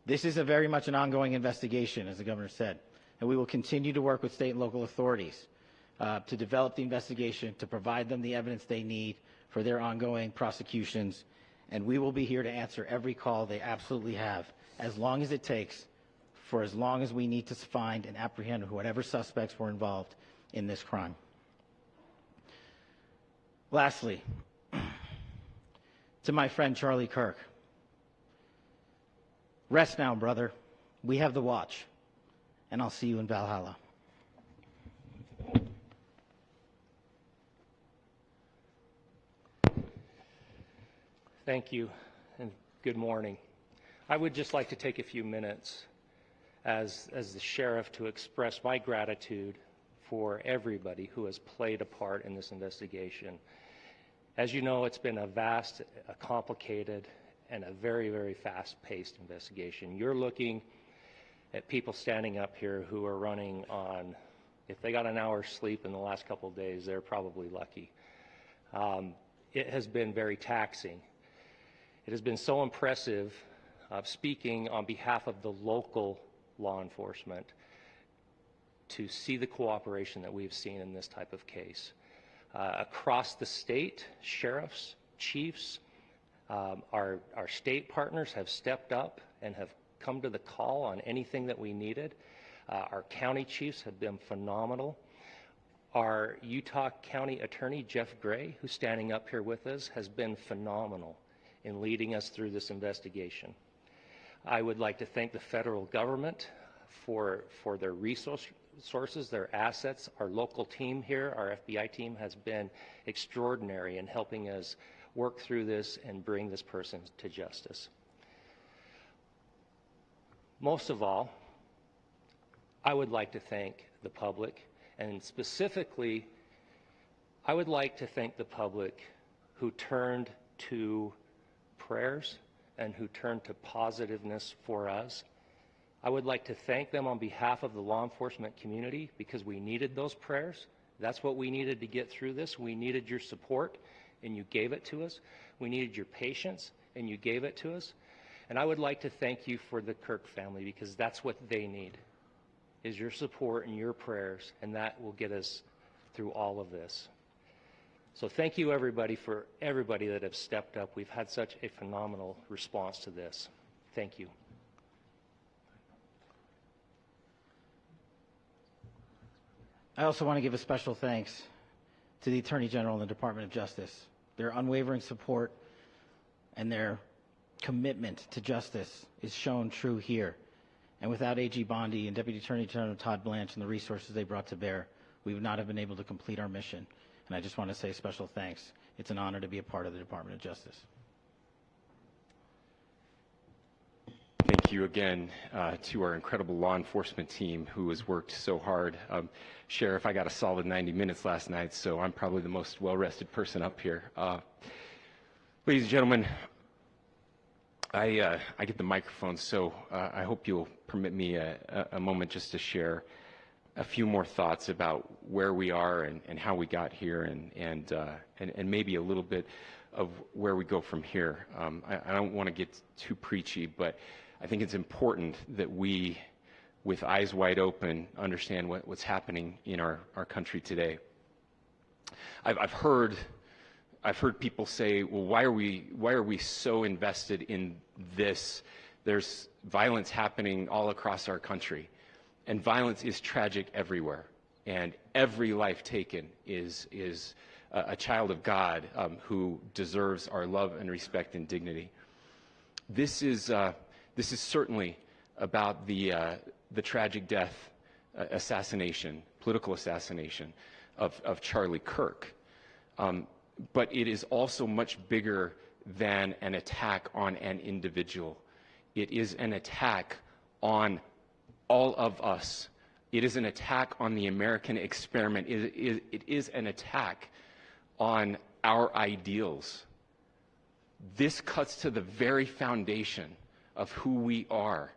This is very much an ongoing investigation, as the governor said, and we will continue to work with state and local authorities to develop the investigation, to provide them the evidence they need for their ongoing prosecutions, and we will be here to answer every call they absolutely have, as long as it takes, for as long as we need to find and apprehend whatever suspects were involved in this crime. Lastly, to my friend Charlie Kirk, rest now, brother. We have the watch, and I'll see you in Valhalla. Thank you, and good morning. I would just like to take a few minutes as the sheriff to express my gratitude for everybody who has played a part in this investigation. As you know, it's been a vast, a complicated, and a very, very fast-paced investigation. You're looking at people standing up here who are running on, if they got an hour's sleep in the last couple of days, they're probably lucky. It has been very taxing. It has been so impressive, speaking on behalf of the local law enforcement, to see the cooperation that we've seen in this type of case. Across the state, sheriffs, chiefs, our state partners have stepped up and have come to the call on anything that we needed. Our county chiefs have been phenomenal. Our Utah County Attorney, Jeff Gray, who's standing up here with us, has been phenomenal in leading us through this investigation. I would like to thank the federal government for their resources, their assets. Our local team here, our FBI team, has been extraordinary in helping us work through this and bring this person to justice. Most of all, I would like to thank the public, and specifically, I would like to thank the public who turned to prayers and who turned to positiveness for us. I would like to thank them on behalf of the law enforcement community, because we needed those prayers. That's what we needed to get through this. We needed your support, and you gave it to us. We needed your patience, and you gave it to us. And I would like to thank you for the Kirk family, because that's what they need, is your support and your prayers, and that will get us through all of this. So thank you, everybody, for everybody that have stepped up. We've had such a phenomenal response to this. Thank you. I also want to give a special thanks to the Attorney General and the Department of Justice. Their unwavering support and their commitment to justice is shown true here. And without AG Bondi and Deputy Attorney General Todd Blanche and the resources they brought to bear, we would not have been able to complete our mission. And I just want to say special thanks. It's an honor to be a part of the Department of Justice. Thank you again to our incredible law enforcement team who has worked so hard. Sheriff, I got a solid 90 minutes last night, so I'm probably the most well-rested person up here. Ladies and gentlemen, I get the microphone, so I hope you'll permit me a moment just to share a few more thoughts about where we are and how we got here, and maybe a little bit of where we go from here. I don't want to get too preachy, but I think it's important that we, with eyes wide open, understand what's happening in our country today. I've heard people say, well, why are we so invested in this? There's violence happening all across our country, and violence is tragic everywhere. and every life taken is a child of God who deserves our love and respect and dignity. This is certainly about the tragic death, assassination, political assassination of Charlie Kirk. But it is also much bigger than an attack on an individual. It is an attack on all of us. It is an attack on the American experiment. It is an attack on our ideals. This cuts to the very foundation of who we are,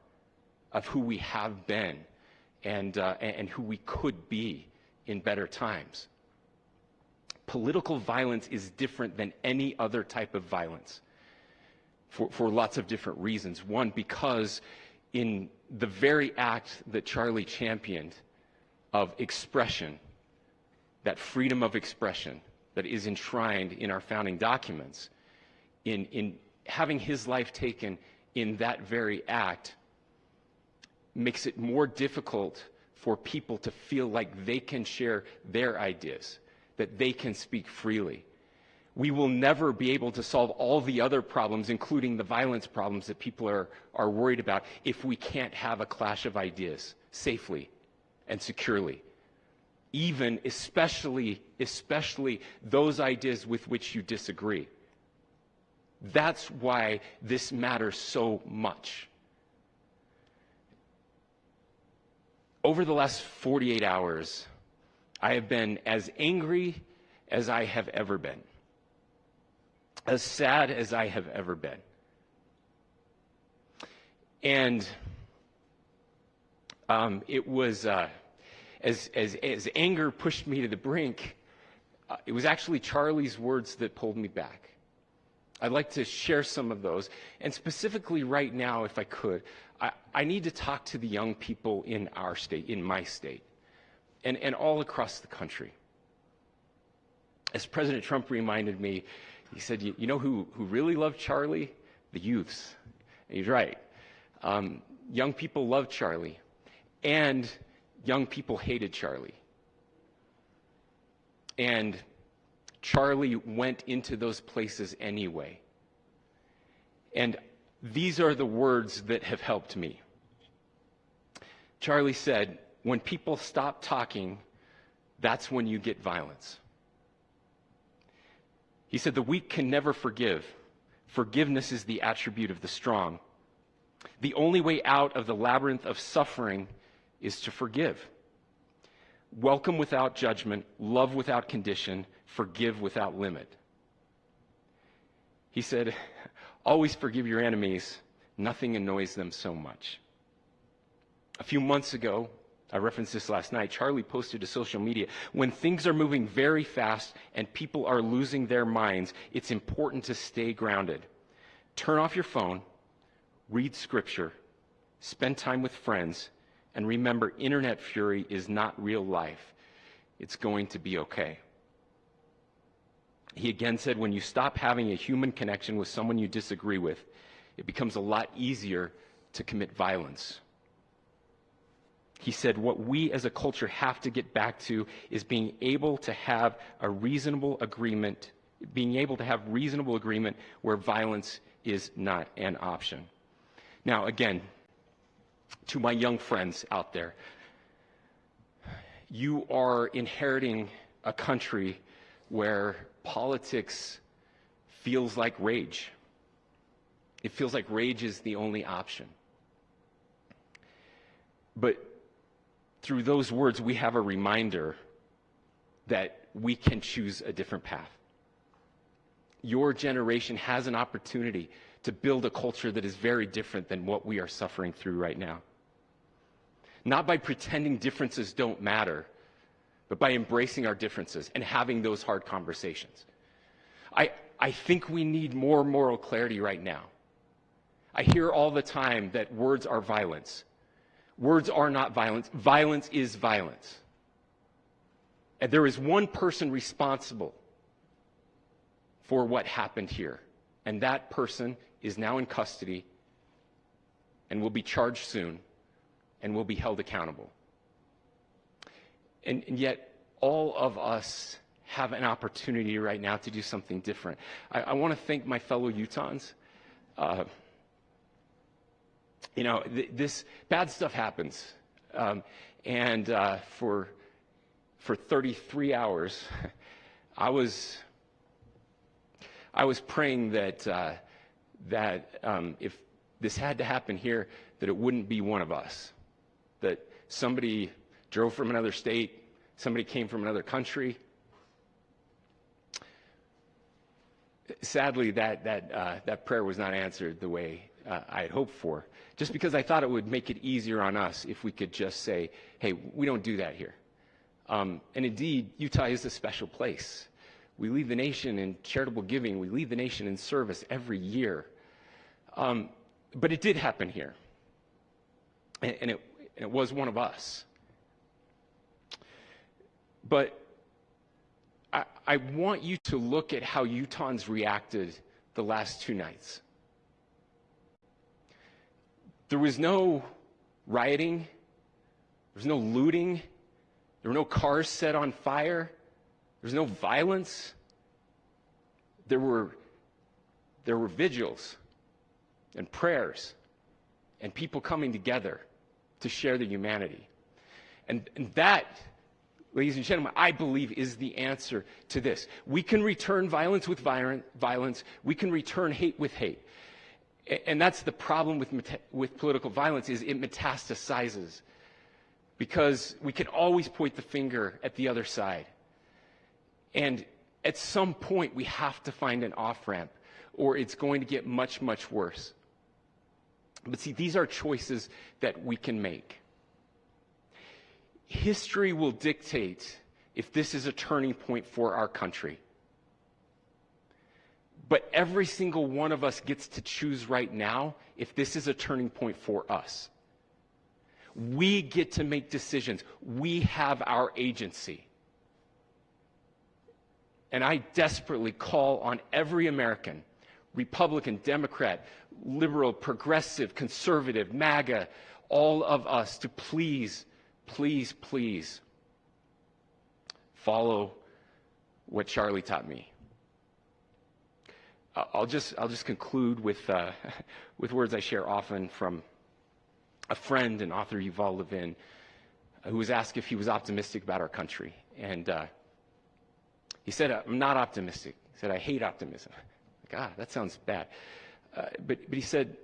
of who we have been, and who we could be in better times. Political violence is different than any other type of violence for lots of different reasons. One, because in the very act that Charlie championed of expression, that freedom of expression that is enshrined in our founding documents, in having his life taken in that very act, makes it more difficult for people to feel like they can share their ideas, that they can speak freely. We will never be able to solve all the other problems, including the violence problems that people are worried about, if we can't have a clash of ideas safely and securely. Even, especially those ideas with which you disagree. That's why this matters so much. Over the last 48 hours, I have been as angry as I have ever been, as sad as I have ever been. And it was, as anger pushed me to the brink, it was actually Charlie's words that pulled me back. I'd like to share some of those. And specifically right now, if I could, I need to talk to the young people in our state, in my state, and all across the country. As President Trump reminded me, he said, you know who really loved Charlie? The youths. And he's right. Young people loved Charlie, and young people hated Charlie. And Charlie went into those places anyway. And these are the words that have helped me. Charlie said, when people stop talking, that's when you get violence. He said, the weak can never forgive. Forgiveness is the attribute of the strong. The only way out of the labyrinth of suffering is to forgive. Welcome without judgment, love without condition, forgive without limit. He said, always forgive your enemies. Nothing annoys them so much. A few months ago, I referenced this last night, Charlie posted to social media, when things are moving very fast and people are losing their minds, it's important to stay grounded. Turn off your phone, read scripture, spend time with friends, and remember, internet fury is not real life. It's going to be okay. He again said, when you stop having a human connection with someone you disagree with, it becomes a lot easier to commit violence. He said, what we as a culture have to get back to is being able to have a reasonable agreement, where violence is not an option. Now, again, to my young friends out there, you are inheriting a country where politics feels like rage. It feels like rage is the only option. But through those words, we have a reminder that we can choose a different path. Your generation has an opportunity to build a culture that is very different than what we are suffering through right now. Not by pretending differences don't matter, but by embracing our differences and having those hard conversations. I think we need more moral clarity right now. I hear all the time that words are violence. Words are not violence. Violence is violence. And there is one person responsible for what happened here. And that person is now in custody and will be charged soon and will be held accountable. And yet, all of us have an opportunity right now to do something different. I want to thank my fellow Utahns. This bad stuff happens. For 33 hours, I was praying that if this had to happen here, that it wouldn't be one of us, that somebody drove from another state, somebody came from another country. Sadly, that prayer was not answered the way I had hoped for, just because I thought it would make it easier on us if we could just say, hey, we don't do that here. And indeed, Utah is a special place. We lead the nation in charitable giving. We lead the nation in service every year. But it did happen here. And it was one of us. But I want you to look at how Utahns reacted the last 2 nights. There was no rioting. There was no looting. There were no cars set on fire. There was no violence. There were vigils and prayers and people coming together to share their humanity. And that, ladies and gentlemen, I believe is the answer to this. We can return violence with violence. We can return hate with hate. And that's the problem with political violence, is it metastasizes. Because we can always point the finger at the other side. And at some point, we have to find an off-ramp, or it's going to get much, much worse. But see, these are choices that we can make. History will dictate if this is a turning point for our country. But every single one of us gets to choose right now if this is a turning point for us. We get to make decisions. We have our agency. And I desperately call on every American, Republican, Democrat, liberal, progressive, conservative, MAGA, all of us to please, please, please follow what Charlie taught me. I'll just conclude with words I share often from a friend and author, Yuval Levin, who was asked if he was optimistic about our country. And he said, I'm not optimistic. He said, I hate optimism. God, that sounds bad. But he said,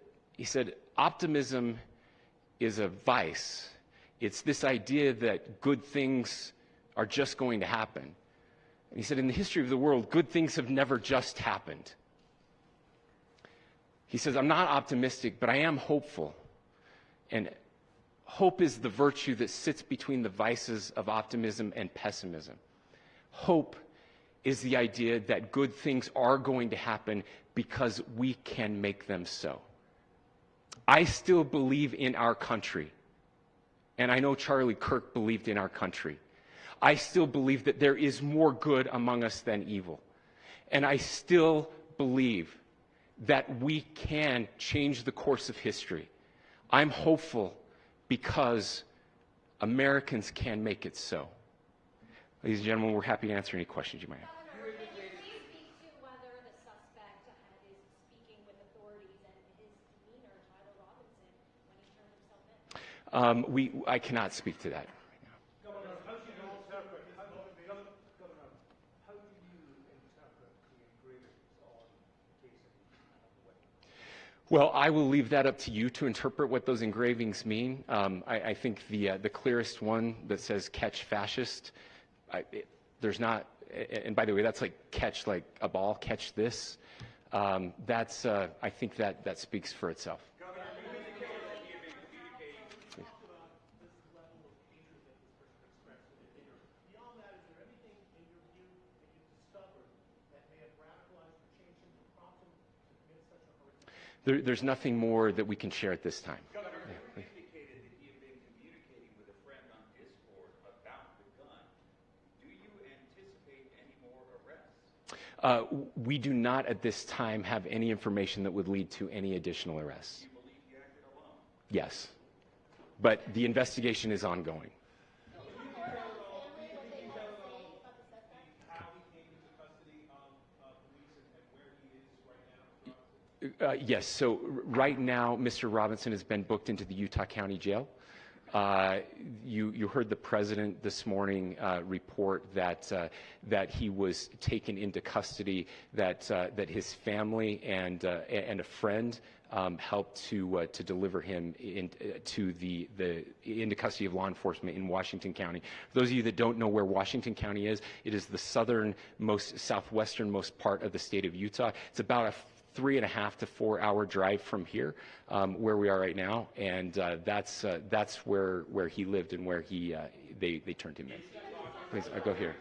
optimism is a vice. It's this idea that good things are just going to happen. And he said, in the history of the world, good things have never just happened. He says, I'm not optimistic, but I am hopeful. And hope is the virtue that sits between the vices of optimism and pessimism. Hope is the idea that good things are going to happen because we can make them so. I still believe in our country. And I know Charlie Kirk believed in our country. I still believe that there is more good among us than evil. And I still believe that we can change the course of history. I'm hopeful because Americans can make it so. Ladies and gentlemen, we're happy to answer any questions you might have. Can you speak to whether the suspect is speaking with authorities and his demeanor, Tyler Robinson, when he turned himself in? I cannot speak to that. Well, I will leave that up to you to interpret what those engravings mean. I think the clearest one that says "catch fascist," there's not. And by the way, that's like catch like a ball, catch this. That's I think that speaks for itself. There's nothing more that we can share at this time. Governor, you indicated that you've been communicating with a friend on Discord about the gun. Do you anticipate any more arrests? We do not at this time have any information that would lead to any additional arrests. Do you believe you acted alone? Yes, but the investigation is ongoing. Yes. So right now, Mr. Robinson has been booked into the Utah County Jail. You heard the president this morning report that that he was taken into custody. That his family and a friend helped to deliver him into custody of law enforcement in Washington County. For those of you that don't know where Washington County is, it is the southwesternmost part of the state of Utah. It's about a 3.5 to 4 hour drive from here, where we are right now, and that's where he lived and where they turned him in. Please, I'll go here.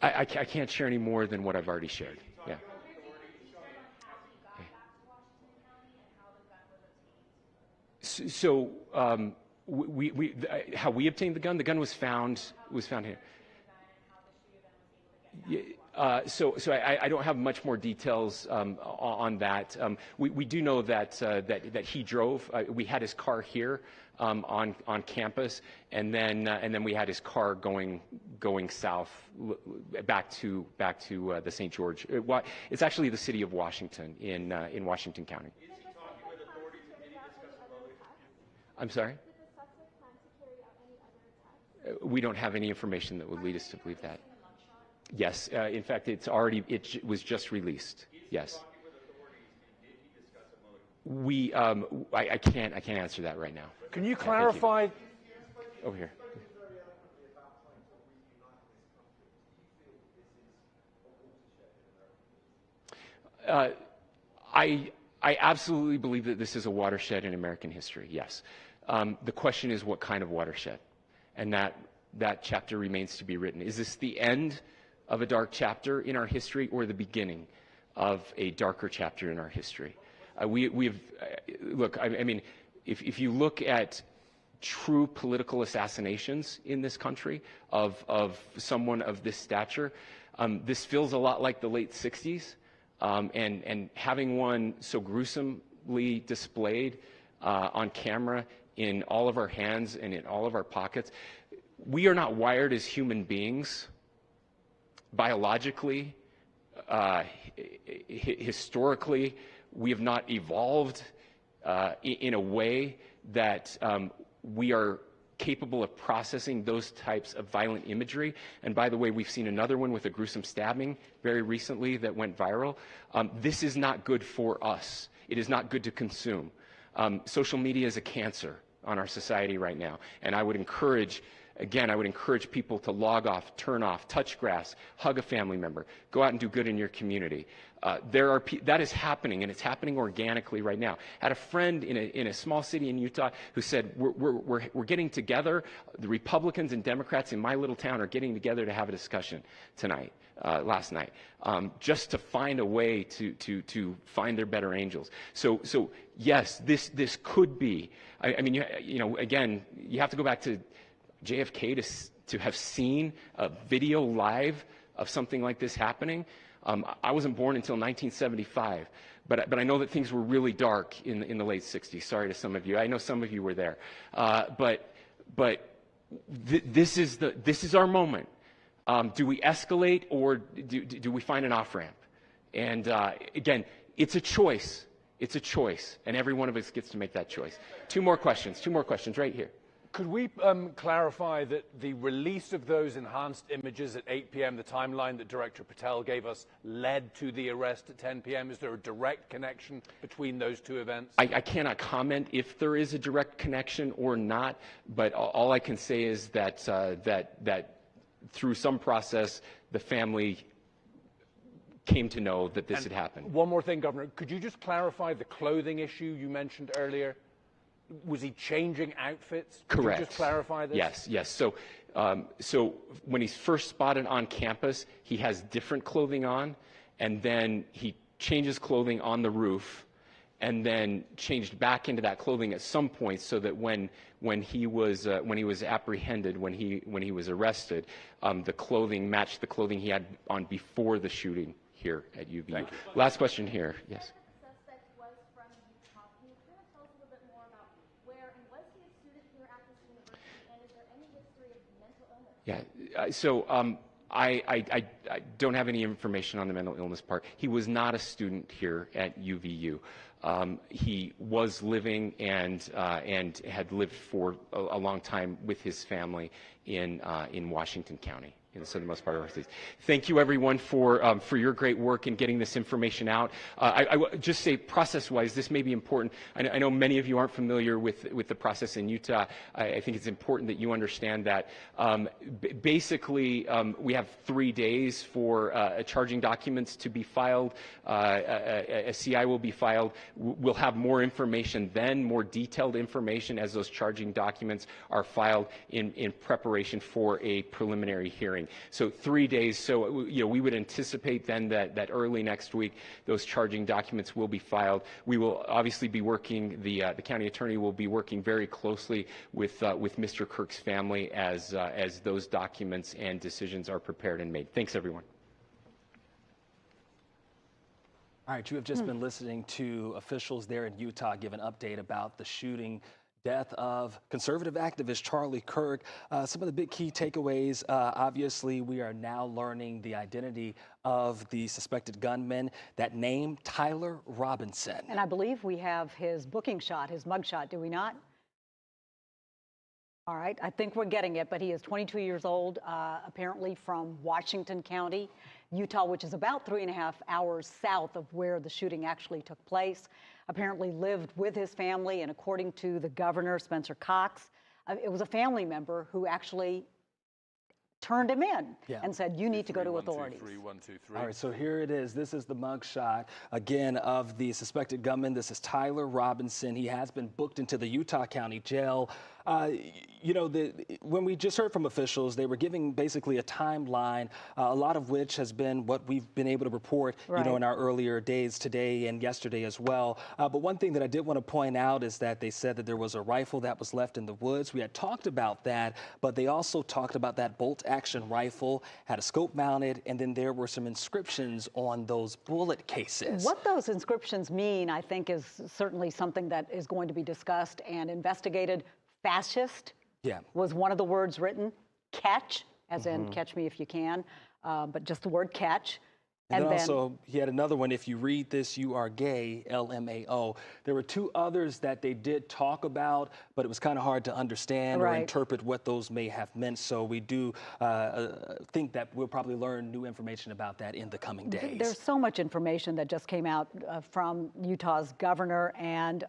I can't share any more than what I've already shared. Yeah. So how we obtained the gun? The gun was found here. So I don't have much more details on that. We do know that he drove. We had his car here on campus, and then we had his car going south back to the St. George. It's actually the city of Washington in Washington County. Is he talking with authorities? Did he discuss a motive? I'm sorry? Did the suspect plan to carry out any other attacks? We don't have any information that would lead us to believe that. Yes, in fact, it was just released. Yes. I can't answer that right now. Can you clarify? Over here. I absolutely believe that this is a watershed in American history. Yes. The question is, what kind of watershed? And that chapter remains to be written. Is this the end of a dark chapter in our history, or the beginning of a darker chapter in our history? Look, I mean, if you look at true political assassinations in this country of someone of this stature, this feels a lot like the late 60s, and having one so gruesomely displayed on camera in all of our hands and in all of our pockets. We are not wired as human beings biologically, historically. We have not evolved in a way that we are capable of processing those types of violent imagery. And by the way, we've seen another one with a gruesome stabbing very recently that went viral. This is not good for us. It is not good to consume. Social media is a cancer on our society right now. And I would encourage people to log off, turn off, touch grass, hug a family member, go out and do good in your community. That is happening, and it's happening organically right now. I had a friend in a small city in Utah who said, we're getting together, the Republicans and Democrats in my little town are getting together to have a discussion tonight, last night, just to find a way to find their better angels. So yes, this could be, I mean, again, you have to go back to JFK to have seen a video live of something like this happening. I wasn't born until 1975, but I know that things were really dark in the late 60s. Sorry to some of you. I know some of you were there. But this is our moment. Do we escalate, or do we find an off-ramp? And again, it's a choice. It's a choice, and every one of us gets to make that choice. Two more questions right here. Could we clarify that the release of those enhanced images at 8 p.m., the timeline that Director Patel gave us, led to the arrest at 10 p.m.? Is there a direct connection between those two events? I cannot comment if there is a direct connection or not, but all I can say is that that through some process, the family came to know that this had happened. One more thing, Governor. Could you just clarify the clothing issue you mentioned earlier? Was he changing outfits? Could Correct. you just clarify this? Yes. So when he's first spotted on campus, he has different clothing on, and then he changes clothing on the roof, and then changed back into that clothing at some point, so that when he was apprehended, when he was arrested, the clothing matched the clothing he had on before the shooting here at UVU. Last question here. Yes. Yeah. So I don't have any information on the mental illness part. He was not a student here at UVU. He was living and had lived for a long time with his family in Washington County, in the southernmost part of our state. Thank you, everyone, for your great work in getting this information out. I would just say, process-wise, this may be important. I know many of you aren't familiar with the process in Utah. I think it's important that you understand that. Basically, we have 3 days for charging documents to be filed. A CI will be filed. We'll have more information then, more detailed information as those charging documents are filed in preparation for a preliminary hearing. So 3 days. So we would anticipate then that early next week those charging documents will be filed. We will obviously be working. The county attorney will be working very closely with Mr. Kirk's family as those documents and decisions are prepared and made. Thanks, everyone. All right, you have just been listening to officials there in Utah give an update about the shooting death of conservative activist Charlie Kirk. Some of the big key takeaways, obviously, we are now learning the identity of the suspected gunman. That name, Tyler Robinson. And I believe we have his booking shot, his mug shot, do we not? All right, I think we're getting it, but he is 22 years old, apparently from Washington County, Utah, which is about 3.5 hours south of where the shooting actually took place. Apparently lived with his family, and according to the governor, Spencer Cox, it was a family member who actually turned him in and said, you need to go to authorities. 123. All right, so here it is. This is the mugshot, again, of the suspected gunman. This is Tyler Robinson. He has been booked into the Utah County Jail. When we just heard from officials, they were giving basically a timeline, a lot of which has been what we've been able to report, in our earlier days today and yesterday as well. But one thing that I did want to point out is that they said that there was a rifle that was left in the woods. We had talked about that, but they also talked about that bolt-action rifle, had a scope mounted, and then there were some inscriptions on those bullet cases. What those inscriptions mean, I think, is certainly something that is going to be discussed and investigated. Fascist was one of the words written. Catch, as in catch me if you can, but just the word catch. And then also, he had another one, if you read this, you are gay, LMAO. There were two others that they did talk about, but it was kind of hard to understand or interpret what those may have meant. So we do think that we'll probably learn new information about that in the coming days. There's so much information that just came out from Utah's governor. And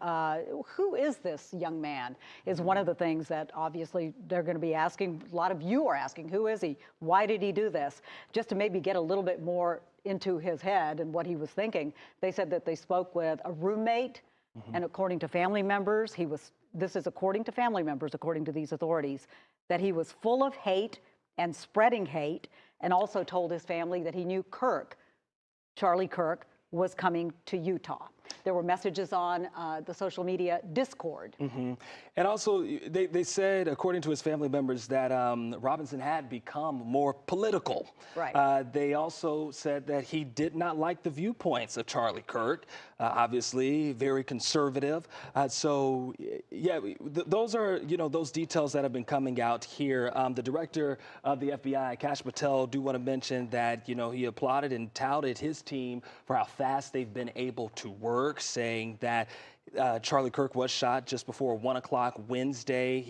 who is this young man is one of the things that obviously they're going to be asking. A lot of you are asking, who is he? Why did he do this? Just to maybe get a little bit more into his head and what he was thinking. They said that they spoke with a roommate, and according to family members, this is according to family members, according to these authorities, that he was full of hate and spreading hate, and also told his family that he knew Charlie Kirk, was coming to Utah. There were messages on the social media Discord. And also, they said, according to his family members, that Robinson had become more political. They also said that he did not like the viewpoints of Charlie Kirk, obviously very conservative. Those are, those details that have been coming out here. The director of the FBI, Kash Patel, do want to mention that, he applauded and touted his team for how fast they've been able to work, saying that Charlie Kirk was shot just before 1 o'clock Wednesday.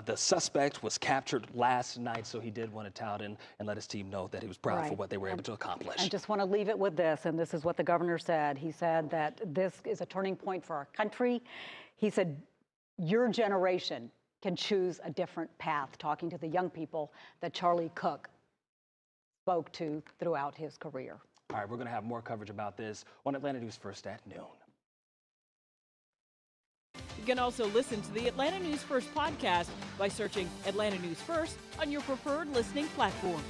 The suspect was captured last night, so he did want to tout and let his team know that he was proud for what they were able to accomplish. I just want to leave it with this, and this is what the governor said. He said that this is a turning point for our country. He said, your generation can choose a different path, talking to the young people that Charlie Kirk spoke to throughout his career. All right, we're going to have more coverage about this on Atlanta News First at noon. You can also listen to the Atlanta News First podcast by searching Atlanta News First on your preferred listening platform.